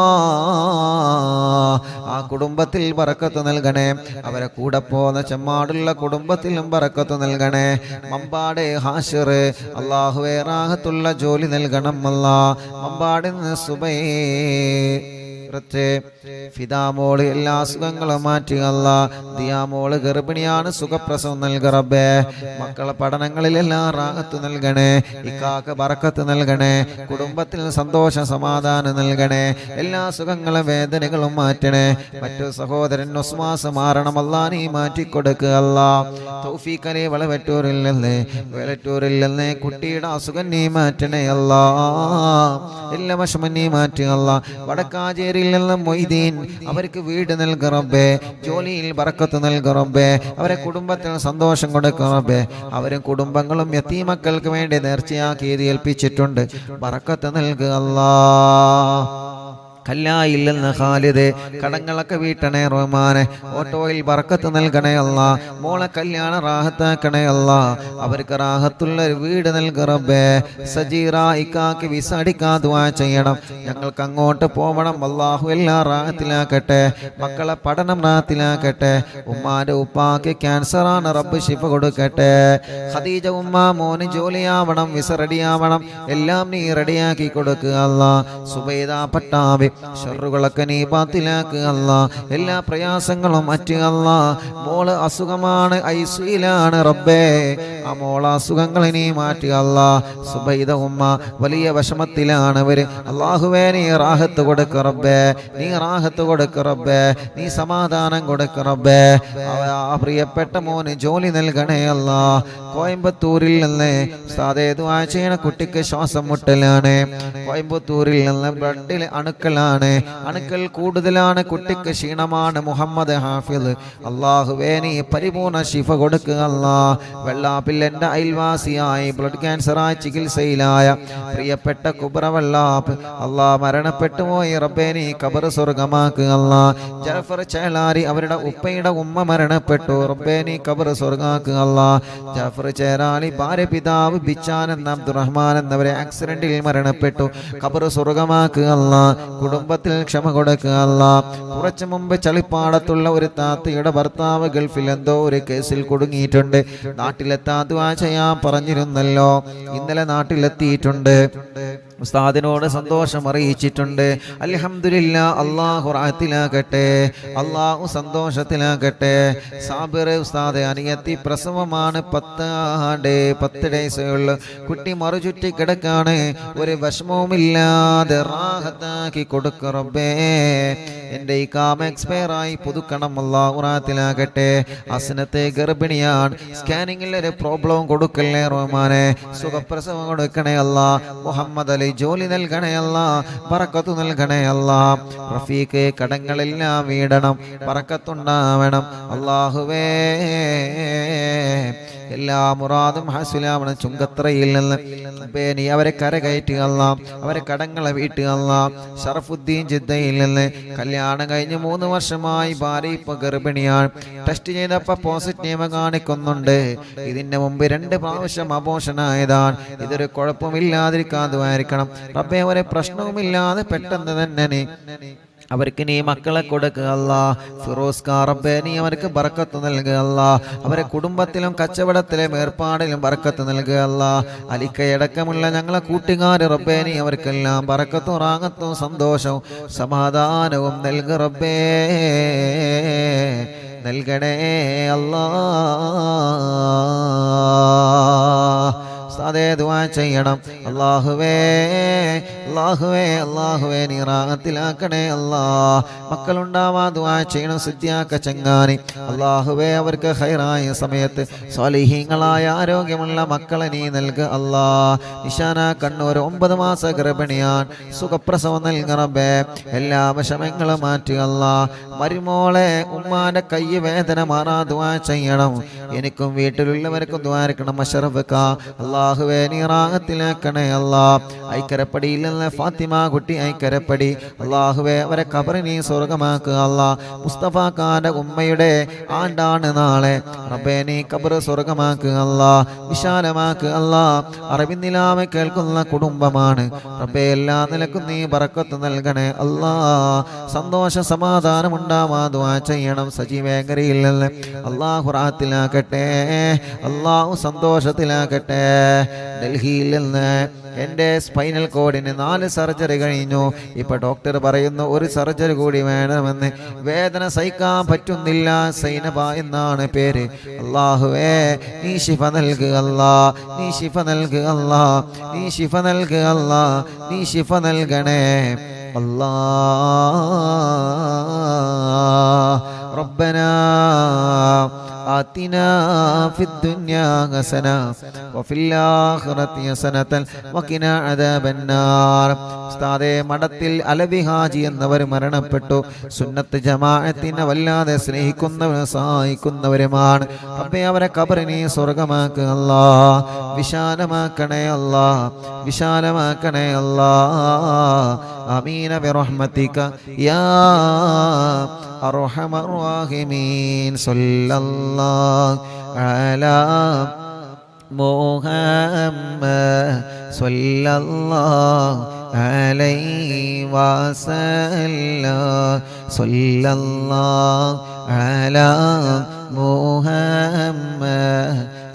ആ കുടുംബത്തിൽ ബറക്കത്ത് നൽകണേ അവരെ കൂടെ പോന്ന ചെമ്മാടുള്ള കുടുംബത്തിലും ബറക്കത്ത് നൽകണേ മമ്പാട് ഹാഷിർ അല്ലാഹുവേ റാഹത്തുള്ള ജോലി നൽകണം അല്ലാ മമ്പാടിന്ന് സുബൈ ഫിദാമോള് എല്ലാ അസുഖങ്ങളും മാറ്റി അല്ലാ ദിയാമോള് ഗർഭിണിയാണ് സുഖപ്രസവം നൽക റബ്ബേ മക്കളെ പഠനങ്ങളിലെല്ലാം റാഹത്ത് നൽകണേ ഇക്കാക്ക് ബറക്കത്ത് നൽകണേ കുടുംബത്തിൽ സന്തോഷ സമാധാനം നൽകണേ എല്ലാ സുഖങ്ങളും വേദനകളും മാറ്റണേ മറ്റു സഹോദരൻ ഉസ്മാസ് മാറണം അല്ലാ നീ മാറ്റിക്കൊടുക്കുക അല്ലാ തൗഫീഖ് അലി വെളറ്റൂരിൽ നിന്ന് കുട്ടിയുടെ അസുഖം നീ മാറ്റണേ അല്ലാ എല്ലാ വിഷമം നീ മാറ്റുക അല്ലാ വടക്കാഞ്ചേരി മൊയ്തീൻ അവർക്ക് വീട് നൽക റബ്ബേ ജോലിയിൽ ബറക്കത്ത് നൽക റബ്ബേ അവരെ കുടുംബത്തിന് സന്തോഷം കൊടുക്ക റബ്ബേ അവരും കുടുംബങ്ങളും യതീമക്കൾക്ക് വേണ്ടി നേർച്ചയാക്കി ഏൽപ്പിച്ചിട്ടുണ്ട് ബറക്കത്ത് നൽകുക അല്ലാ കല്ലായില്ലെന്ന് ഖാലിദ് കടങ്ങളൊക്കെ വീട്ടണേ റഹ്മാനെ ഓട്ടോയിൽ ബറക്കത്ത് നൽകണേ അല്ലാ മോളെ കല്യാണ റാഹത്താക്കണേ അല്ലാ അവർക്ക് റാഹത്തുള്ള ഒരു വീട് നൽക റബ്ബേ സജീറ ഇക്കാക്ക് വിസ അടിക്കാൻ ദുആ ചെയ്യണം ഞങ്ങൾക്ക് അങ്ങോട്ട് പോവണം അല്ലാഹു എല്ലാം റാഹത്തിലാക്കട്ടെ മക്കളെ പഠനം റാഹത്തിലാക്കട്ടെ ഉമ്മാന്റെ ഉപ്പാക്ക് ക്യാൻസറാണ് റബ്ബ് ശിഫ കൊടുക്കട്ടെ ഖദീജ ഉമ്മ മോന് ജോലിയാവണം വിസ റെഡിയാവണം എല്ലാം നീ റെഡിയാക്കി കൊടുക്കുക അല്ലാ സുബൈദ പട്ടാവി ഷർറുകളൊക്കെ നീ ബാത്തിലാക്കുക അല്ലാ എല്ലാ പ്രയാസങ്ങളും മാറ്റുക അല്ലാ മോള് അസുഖമാണ് ഐസിയിലാണ് റബ്ബേ ആ മോള അസുഖങ്ങൾ നീ മാറ്റുക അല്ലാ സുബൈദ ഉമ്മ വലിയ വിഷമത്തിലാണ് അവര് അല്ലാഹുവേ നീ റാഹത്ത് കൊടുക്ക റബ്ബേ നീ റാഹത്ത് കൊടുക്ക റബ്ബേ നീ സമാധാനം കൊടുക്ക റബ്ബേ ആ പ്രിയപ്പെട്ട മോന് ജോലി നൽകണേ അല്ലാ കോയമ്പത്തൂരിൽ നിന്ന് ദുആ ചെയ്യണ കുട്ടിക്ക് ശ്വാസം മുട്ടലാണ് കോയമ്പത്തൂരിൽ നിന്ന് ബ്ലഡിൽ അണുക്കൾ കൂടുതലാണ് കുട്ടിക്ക് ക്ഷീണമാണ് മുഹമ്മദ് ഹാഫിദ് അല്ലാഹുവേ നീ പരിപൂർണ ശിഫ കൊടുക്കുക അല്ലാ വെള്ളാപ്പിൽ എൻ്റെ അയൽവാസിയായി ബ്ലഡ് ക്യാൻസറായി ചികിത്സയിലായ പ്രിയപ്പെട്ട കുബ്ര വെള്ളാപ്പ് അല്ലാ മരണപ്പെട്ടു പോയി റബ്ബേ നീ ഖബർ സ്വർഗമാക്കുക അല്ലാ ജഅഫർ ചേലാരി അവരുടെ ഉപ്പയുടെ ഉമ്മ മരണപ്പെട്ടു റബ്ബേ നീ ഖബർ സ്വർഗമാക്കുക അല്ലാ ജഅഫർ ചേലാരി ഭാര്യ പിതാവ് ബിച്ചാൻ എന്ന അബ്ദുറഹ്മാൻ എന്നവരെ ആക്സിഡന്റിൽ മരണപ്പെട്ടു ഖബർ സ്വർഗമാക്കുക അല്ലാ കുടുംബത്തിൽ ക്ഷമ കൊടുക്കുക അല്ലാ കുറച്ചു മുമ്പ് ചളിപ്പാടത്തുള്ള ഒരു താത്തയുടെ ഭർത്താവ് ഗൾഫിൽ എന്തോ ഒരു കേസിൽ കുടുങ്ങിയിട്ടുണ്ട് നാട്ടിലെത്താൻ ദുആ ചെയ്യാൻ പറഞ്ഞിരുന്നല്ലോ ഇന്നലെ നാട്ടിലെത്തിയിട്ടുണ്ട് ഉസ്താദിനോട് സന്തോഷം അറിയിച്ചിട്ടുണ്ട് അൽഹംദുലില്ലാ അല്ലാഹു റാഹത്തിലാക്കട്ടെ അല്ലാഹു സന്തോഷത്തിലാക്കട്ടെ സാബിർ ഉസ്താദ് അനിയത്തി പ്രസവമാണ് 10 ഡേയ്സേ ഉള്ളു കുട്ടി മറുചുറ്റി കിടക്കാണ് ഒരു വിഷമവുമില്ലാതെ റാഹത്താക്കി കൊടുക്ക റബ്ബേ എൻ്റെ ഈ കാമ എക്സ്പയർ ആയി പുതുക്കണം അല്ലാഹു റാഹത്തിലാക്കട്ടെ അസ്നത്തെ ഗർഭിണിയാണ് സ്കാനിങ്ങിൽ ഒരു പ്രോബ്ലം കൊടുക്കല്ലേ റഹ്മാനെ സുഖപ്രസവം കൊടുക്കണേ അല്ലാ മുഹമ്മദ് അലി ജോലി നൽകണേ അല്ലാ ബറക്കത്ത് നൽകണേ അല്ലാ റഫീഖ് കടങ്ങളെല്ലാം വീടണം ബറക്കത്തുണ്ടാവണം അല്ലാഹുവേ എല്ലാ മുറാദും ഹാസിലാവണം ചുങ്കത്രയിൽ നിന്ന് നീ അവരെ കരകയറ്റുക അല്ലാ അവരെ കടങ്ങളെ വീട്ടുക അല്ലാ ഷറഫുദ്ദീൻ ജിദ്ദയിൽ നിന്ന് കല്യാണം കഴിഞ്ഞ് 3 വർഷമായി ഭാര്യ ഇപ്പൊ ഗർഭിണിയാണ് ടെസ്റ്റ് ചെയ്തപ്പോൾ പോസിറ്റീവ് കാണിക്കുന്നുണ്ട് ഇതിന്റെ മുമ്പ് 2 പ്രാവശ്യം അബോഷനായതാണ് ഇതൊരു കുഴപ്പമില്ലാതിരിക്കാൻ ദുആയിരിക്കണം റബ്ബേ ഒരു പ്രശ്നവുമില്ലാതെ പെട്ടെന്ന് തന്നെ നീ അവർക്ക് നീ മക്കളെ കൊടുക്കുക അല്ലാ ഫിറോസ് റബ്ബേ നീ അവർക്ക് ബറക്കത്ത് നൽകുക അല്ലാ അവരെ കുടുംബത്തിലും കച്ചവടത്തിലും ഏർപ്പാടിലും ബറക്കത്ത് നൽകുക അല്ലാ അലിക്കയടക്കമുള്ള ഞങ്ങളെ കൂട്ടുകാർ റബ്ബേ നീ അവർക്കെല്ലാം ബറക്കത്തും റാഹത്തും സന്തോഷവും സമാധാനവും നൽകുക റബ്ബേ നൽകണേ അല്ലാ ഉസ്താദേ ദുആ ചെയ്യണം. അല്ലാഹുവേ അല്ലാഹുവേ അല്ലാഹുവേ നീ റാഹത്തിലാക്കണേ അല്ലാ. മക്കളുണ്ടാവാ ദുആ ചെയ്യണം. സിദ്ദിഖ ചങ്ങാനി അല്ലാഹുവേ അവർക്ക് ഖൈറായ സമയത്ത് സ്വാലിഹീങ്ങളായ ആരോഗ്യമുള്ള മക്കളെ നീ നൽകുക അല്ലാ. നിശാന കണ്ണൂർ 9 മാസ ഗർഭിണിയാൻ സുഖപ്രസവം നൽകുക റബ്ബേ. എല്ലാ വിഷമങ്ങളും മാറ്റുക അല്ലാ. മരുമോളെ ഉമ്മാന്റെ കൈ വേദന മാറാ ദുആ ചെയ്യണം. എനിക്കും വീട്ടിലുള്ളവർക്കും ദുആ ചെയ്യണം. മശറഫ്ക അല്ലാഹുവേ നീ റാഹത്തിലാക്കണേ അല്ലാ. ഐക്കരപ്പടിയിൽ നിന്ന് ഫാത്തിമ കുട്ടി ഐക്കരപ്പടി അല്ലാഹുവേ അവരെ ഖബറിനെ നീ സ്വർഗമാക്കുക അല്ലാ. മുസ്തഫ ഖാന്റെ ഉമ്മയുടെ ആണ്ടാണ് നാളെ റബ്ബേ നീ ഖബർ സ്വർഗമാക്കുക അല്ലാ. വിശാലമാക്കുക അല്ലാ. അറിവിന്നിലാമ കേൾക്കുന്ന കുടുംബമാണ് റബ്ബേ. എല്ലാ നിലക്കും നീ ബറക്കത്ത് നൽകണേ അല്ലാ. സന്തോഷ സമാധാനം ഉണ്ടാവാ ദുആ ചെയ്യണം. സജീവേങ്കരയിൽ നിന്ന് അല്ലാഹു റാഹത്തിലാക്കട്ടെ. അല്ലാഹു സന്തോഷത്തിലാക്കട്ടെ. ഡൽഹിയിൽ നിന്ന് എൻ്റെ സ്പൈനൽ കോഡിന് 4 സർജറി കഴിഞ്ഞു. ഇപ്പൊ ഡോക്ടർ പറയുന്നു 1 സർജറി കൂടി വേണമെന്ന്. വേദന സഹിക്കാൻ പറ്റുന്നില്ല. സൈനബ എന്നാണ് പേര്. അല്ലാഹുവേ നീ ശിഫ നൽകുക അല്ലാ. നീ ശിഫ നൽകുക അല്ലാ. നീ ശിഫ നൽകുക അല്ലാ. നീ ശിഫ നൽകണേ അല്ലാ. റബ്ബനാ آتنا في الدنيا حسنة وفي الآخرة حسنة وقنا عذاب النار. ഉസ്താദേ മഠത്തിൽ അലവി ഹാജി എന്നവർ മരണപ്പെട്ടു. സുന്നത്ത് ജമാഅത്തിനെ വല്ലാതെ സ്നേഹിക്കുന്നവരും സഹായിക്കുന്നവരുമാണ് റബ്ബേ. അവരെ ഖബറിനെ സ്വർഗമാക്കുക അല്ലാ. വിശാലമാക്കണേ അല്ലാ. വിശാലമാക്കണേ അല്ലാ. ആമീന ബിറഹ്മതിക യാ അർഹമർ റഹീമീൻ. സല്ലല്ലാഹു അലാ മുഹമ്മദ് സല്ലല്ലാഹു അലൈഹി വസല്ലം. സല്ലല്ലാഹു അലാ മുഹമ്മദ്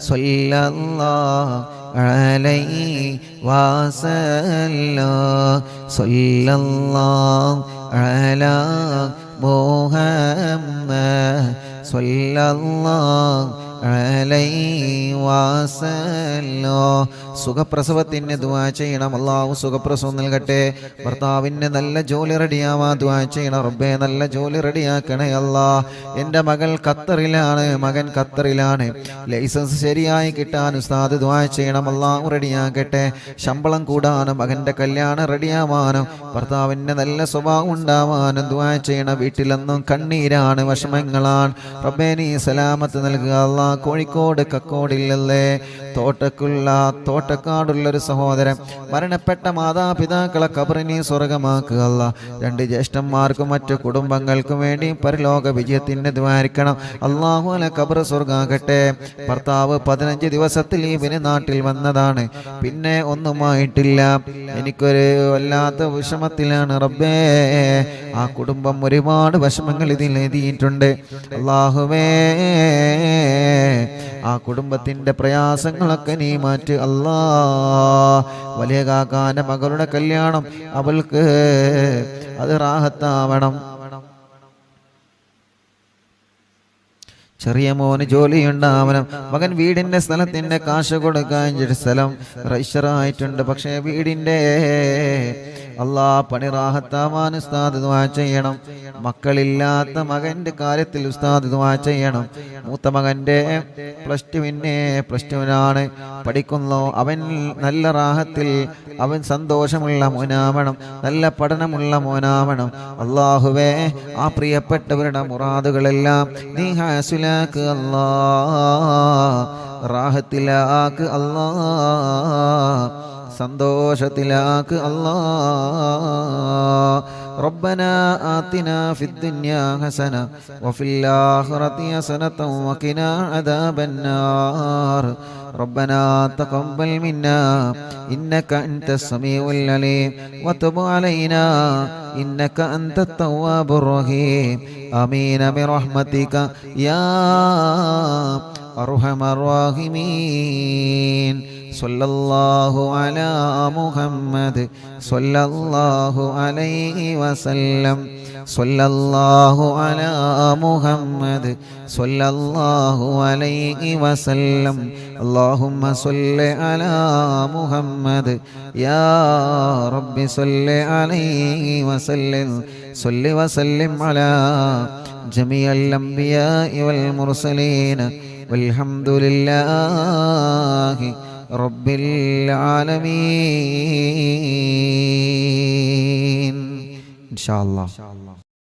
സല്ലല്ലാഹു അലൈഹി വസല്ലം. സല്ലല്ലാഹു അലാ മുഹമ്മദ് സല്ലല്ലാഹു അലൈഹി വസല്ലം. സുഖപ്രസവത്തിന് ദുആ ചെയ്യണം. അല്ലാഹു സുഖപ്രസവം നൽകട്ടെ. ഭർത്താവിന് നല്ല ജോലി റെഡിയാവാ ദുആ ചെയ്യണം റബ്ബേ. നല്ല ജോലി റെഡിയാക്കണേ അല്ലാ. എൻ്റെ മകൾ ഖത്തറിലാണ്. മകൻ ഖത്തറിലാണ്. ലൈസൻസ് ശരിയായി കിട്ടാൻ ഉസ്താദ് ദുആ ചെയ്യണം. അല്ലാഹു റെഡിയാക്കട്ടെ. ശമ്പളം കൂടാനും മകൻ്റെ കല്യാണം റെഡിയാവാനും ഭർത്താവിന് നല്ല സ്വഭാവം ഉണ്ടാവാനും ദുആ ചെയ്യണം. വീട്ടിലെന്നും കണ്ണീരാണ്, വിഷമങ്ങളാണ് റബ്ബേ. നീ സലാമത്ത് നൽകുക അല്ലാ. കോഴിക്കോട് കക്കോടില്ലല്ലേ തോട്ടക്കാടുള്ളൊരു സഹോദരൻ മരണപ്പെട്ട മാതാപിതാക്കളെ ഖബറിനെ സ്വർഗമാക്കുക അല്ലാ. 2 ജ്യേഷ്ഠന്മാർക്കും മറ്റു കുടുംബങ്ങൾക്കും വേണ്ടി പരലോക വിജയത്തിന് ദ്വാരിക്കണം. അല്ലാഹു അല ഖബർ സ്വർഗാകട്ടെ. ഭർത്താവ് 15 ദിവസത്തിൽ ലീവിന് നാട്ടിൽ വന്നതാണ്. പിന്നെ ഒന്നുമായിട്ടില്ല. എനിക്കൊരു വല്ലാത്ത വിഷമത്തിലാണ് റബ്ബേ. ആ കുടുംബം ഒരുപാട് വിഷമങ്ങൾ ഇതിൽ എഴുതിയിട്ടുണ്ട്. അല്ലാഹുവേ ആ കുടുംബത്തിന്റെ പ്രയാസങ്ങളൊക്കെ നീ മാറ്റ് അല്ലാ. വലിയ കാക്കാന്റെ മകളുടെ കല്യാണം അവൾക്ക് അത് റാഹത്താവണം. ചെറിയ മോന് ജോലിയുണ്ടാവണം. മകൻ വീടിന്റെ സ്ഥലത്തിന്റെ കാശ് കൊടുക്കാൻ സ്ഥലം രജിസ്റ്ററായിട്ടുണ്ട്. പക്ഷേ വീടിന്റെ അല്ലാ പണി റാഹത്താവാൻ ഉസ്താദ് ദുആ ചെയ്യണം. മക്കളില്ലാത്ത മകന്റെ കാര്യത്തിൽ ഉസ്താദ് ദുആ ചെയ്യണം. മൂത്ത മകന്റെ +2 പഠിക്കുന്നു. അവൻ നല്ല റാഹത്തിൽ അവൻ സന്തോഷമുള്ള മോനാവണം. നല്ല പഠനമുള്ള മോനാവണം. അല്ലാഹുവേ ആ പ്രിയപ്പെട്ടവരുടെ മുറാദുകളെല്ലാം നീ ഹാസിലാക്ക് അല്ലാ. റാഹത്തിലാക്ക് അല്ലാ. സന്തോഷത്തിലാക്ക് അല്ലാ. ربنا آتنا في الدنيا حسنة وفي الآخرة حسنة وقنا عذاب النار. ربنا تقبل منا إنك أنت السميع العليم وتب علينا إنك أنت التواب الرحيم. آمين برحمتك يا أرحم الراحمين. സ്വല്ലല്ലാഹു അലാ മുഹമ്മദ് സ്വല്ലല്ലാഹു അലൈഹി വസല്ലം സ്വല്ലല്ലാഹു അലാ മുഹമ്മദ് സ്വല്ലല്ലാഹു അലൈഹി വസല്ലം അല്ലാഹുമ്മ സ്വല്ലി അലാ മുഹമ്മദ് യാ റബ്ബി സ്വല്ലി അലൈഹി വസല്ലം സ്വല്ലി വസല്ലിം അലാ ജമീഅൽ അംബിയാഇ വൽ മുർസലീൻ വൽഹംദുലില്ലാഹി റബ്ബിൽ ആലമീൻ. ഇൻഷാ അല്ലാഹ്.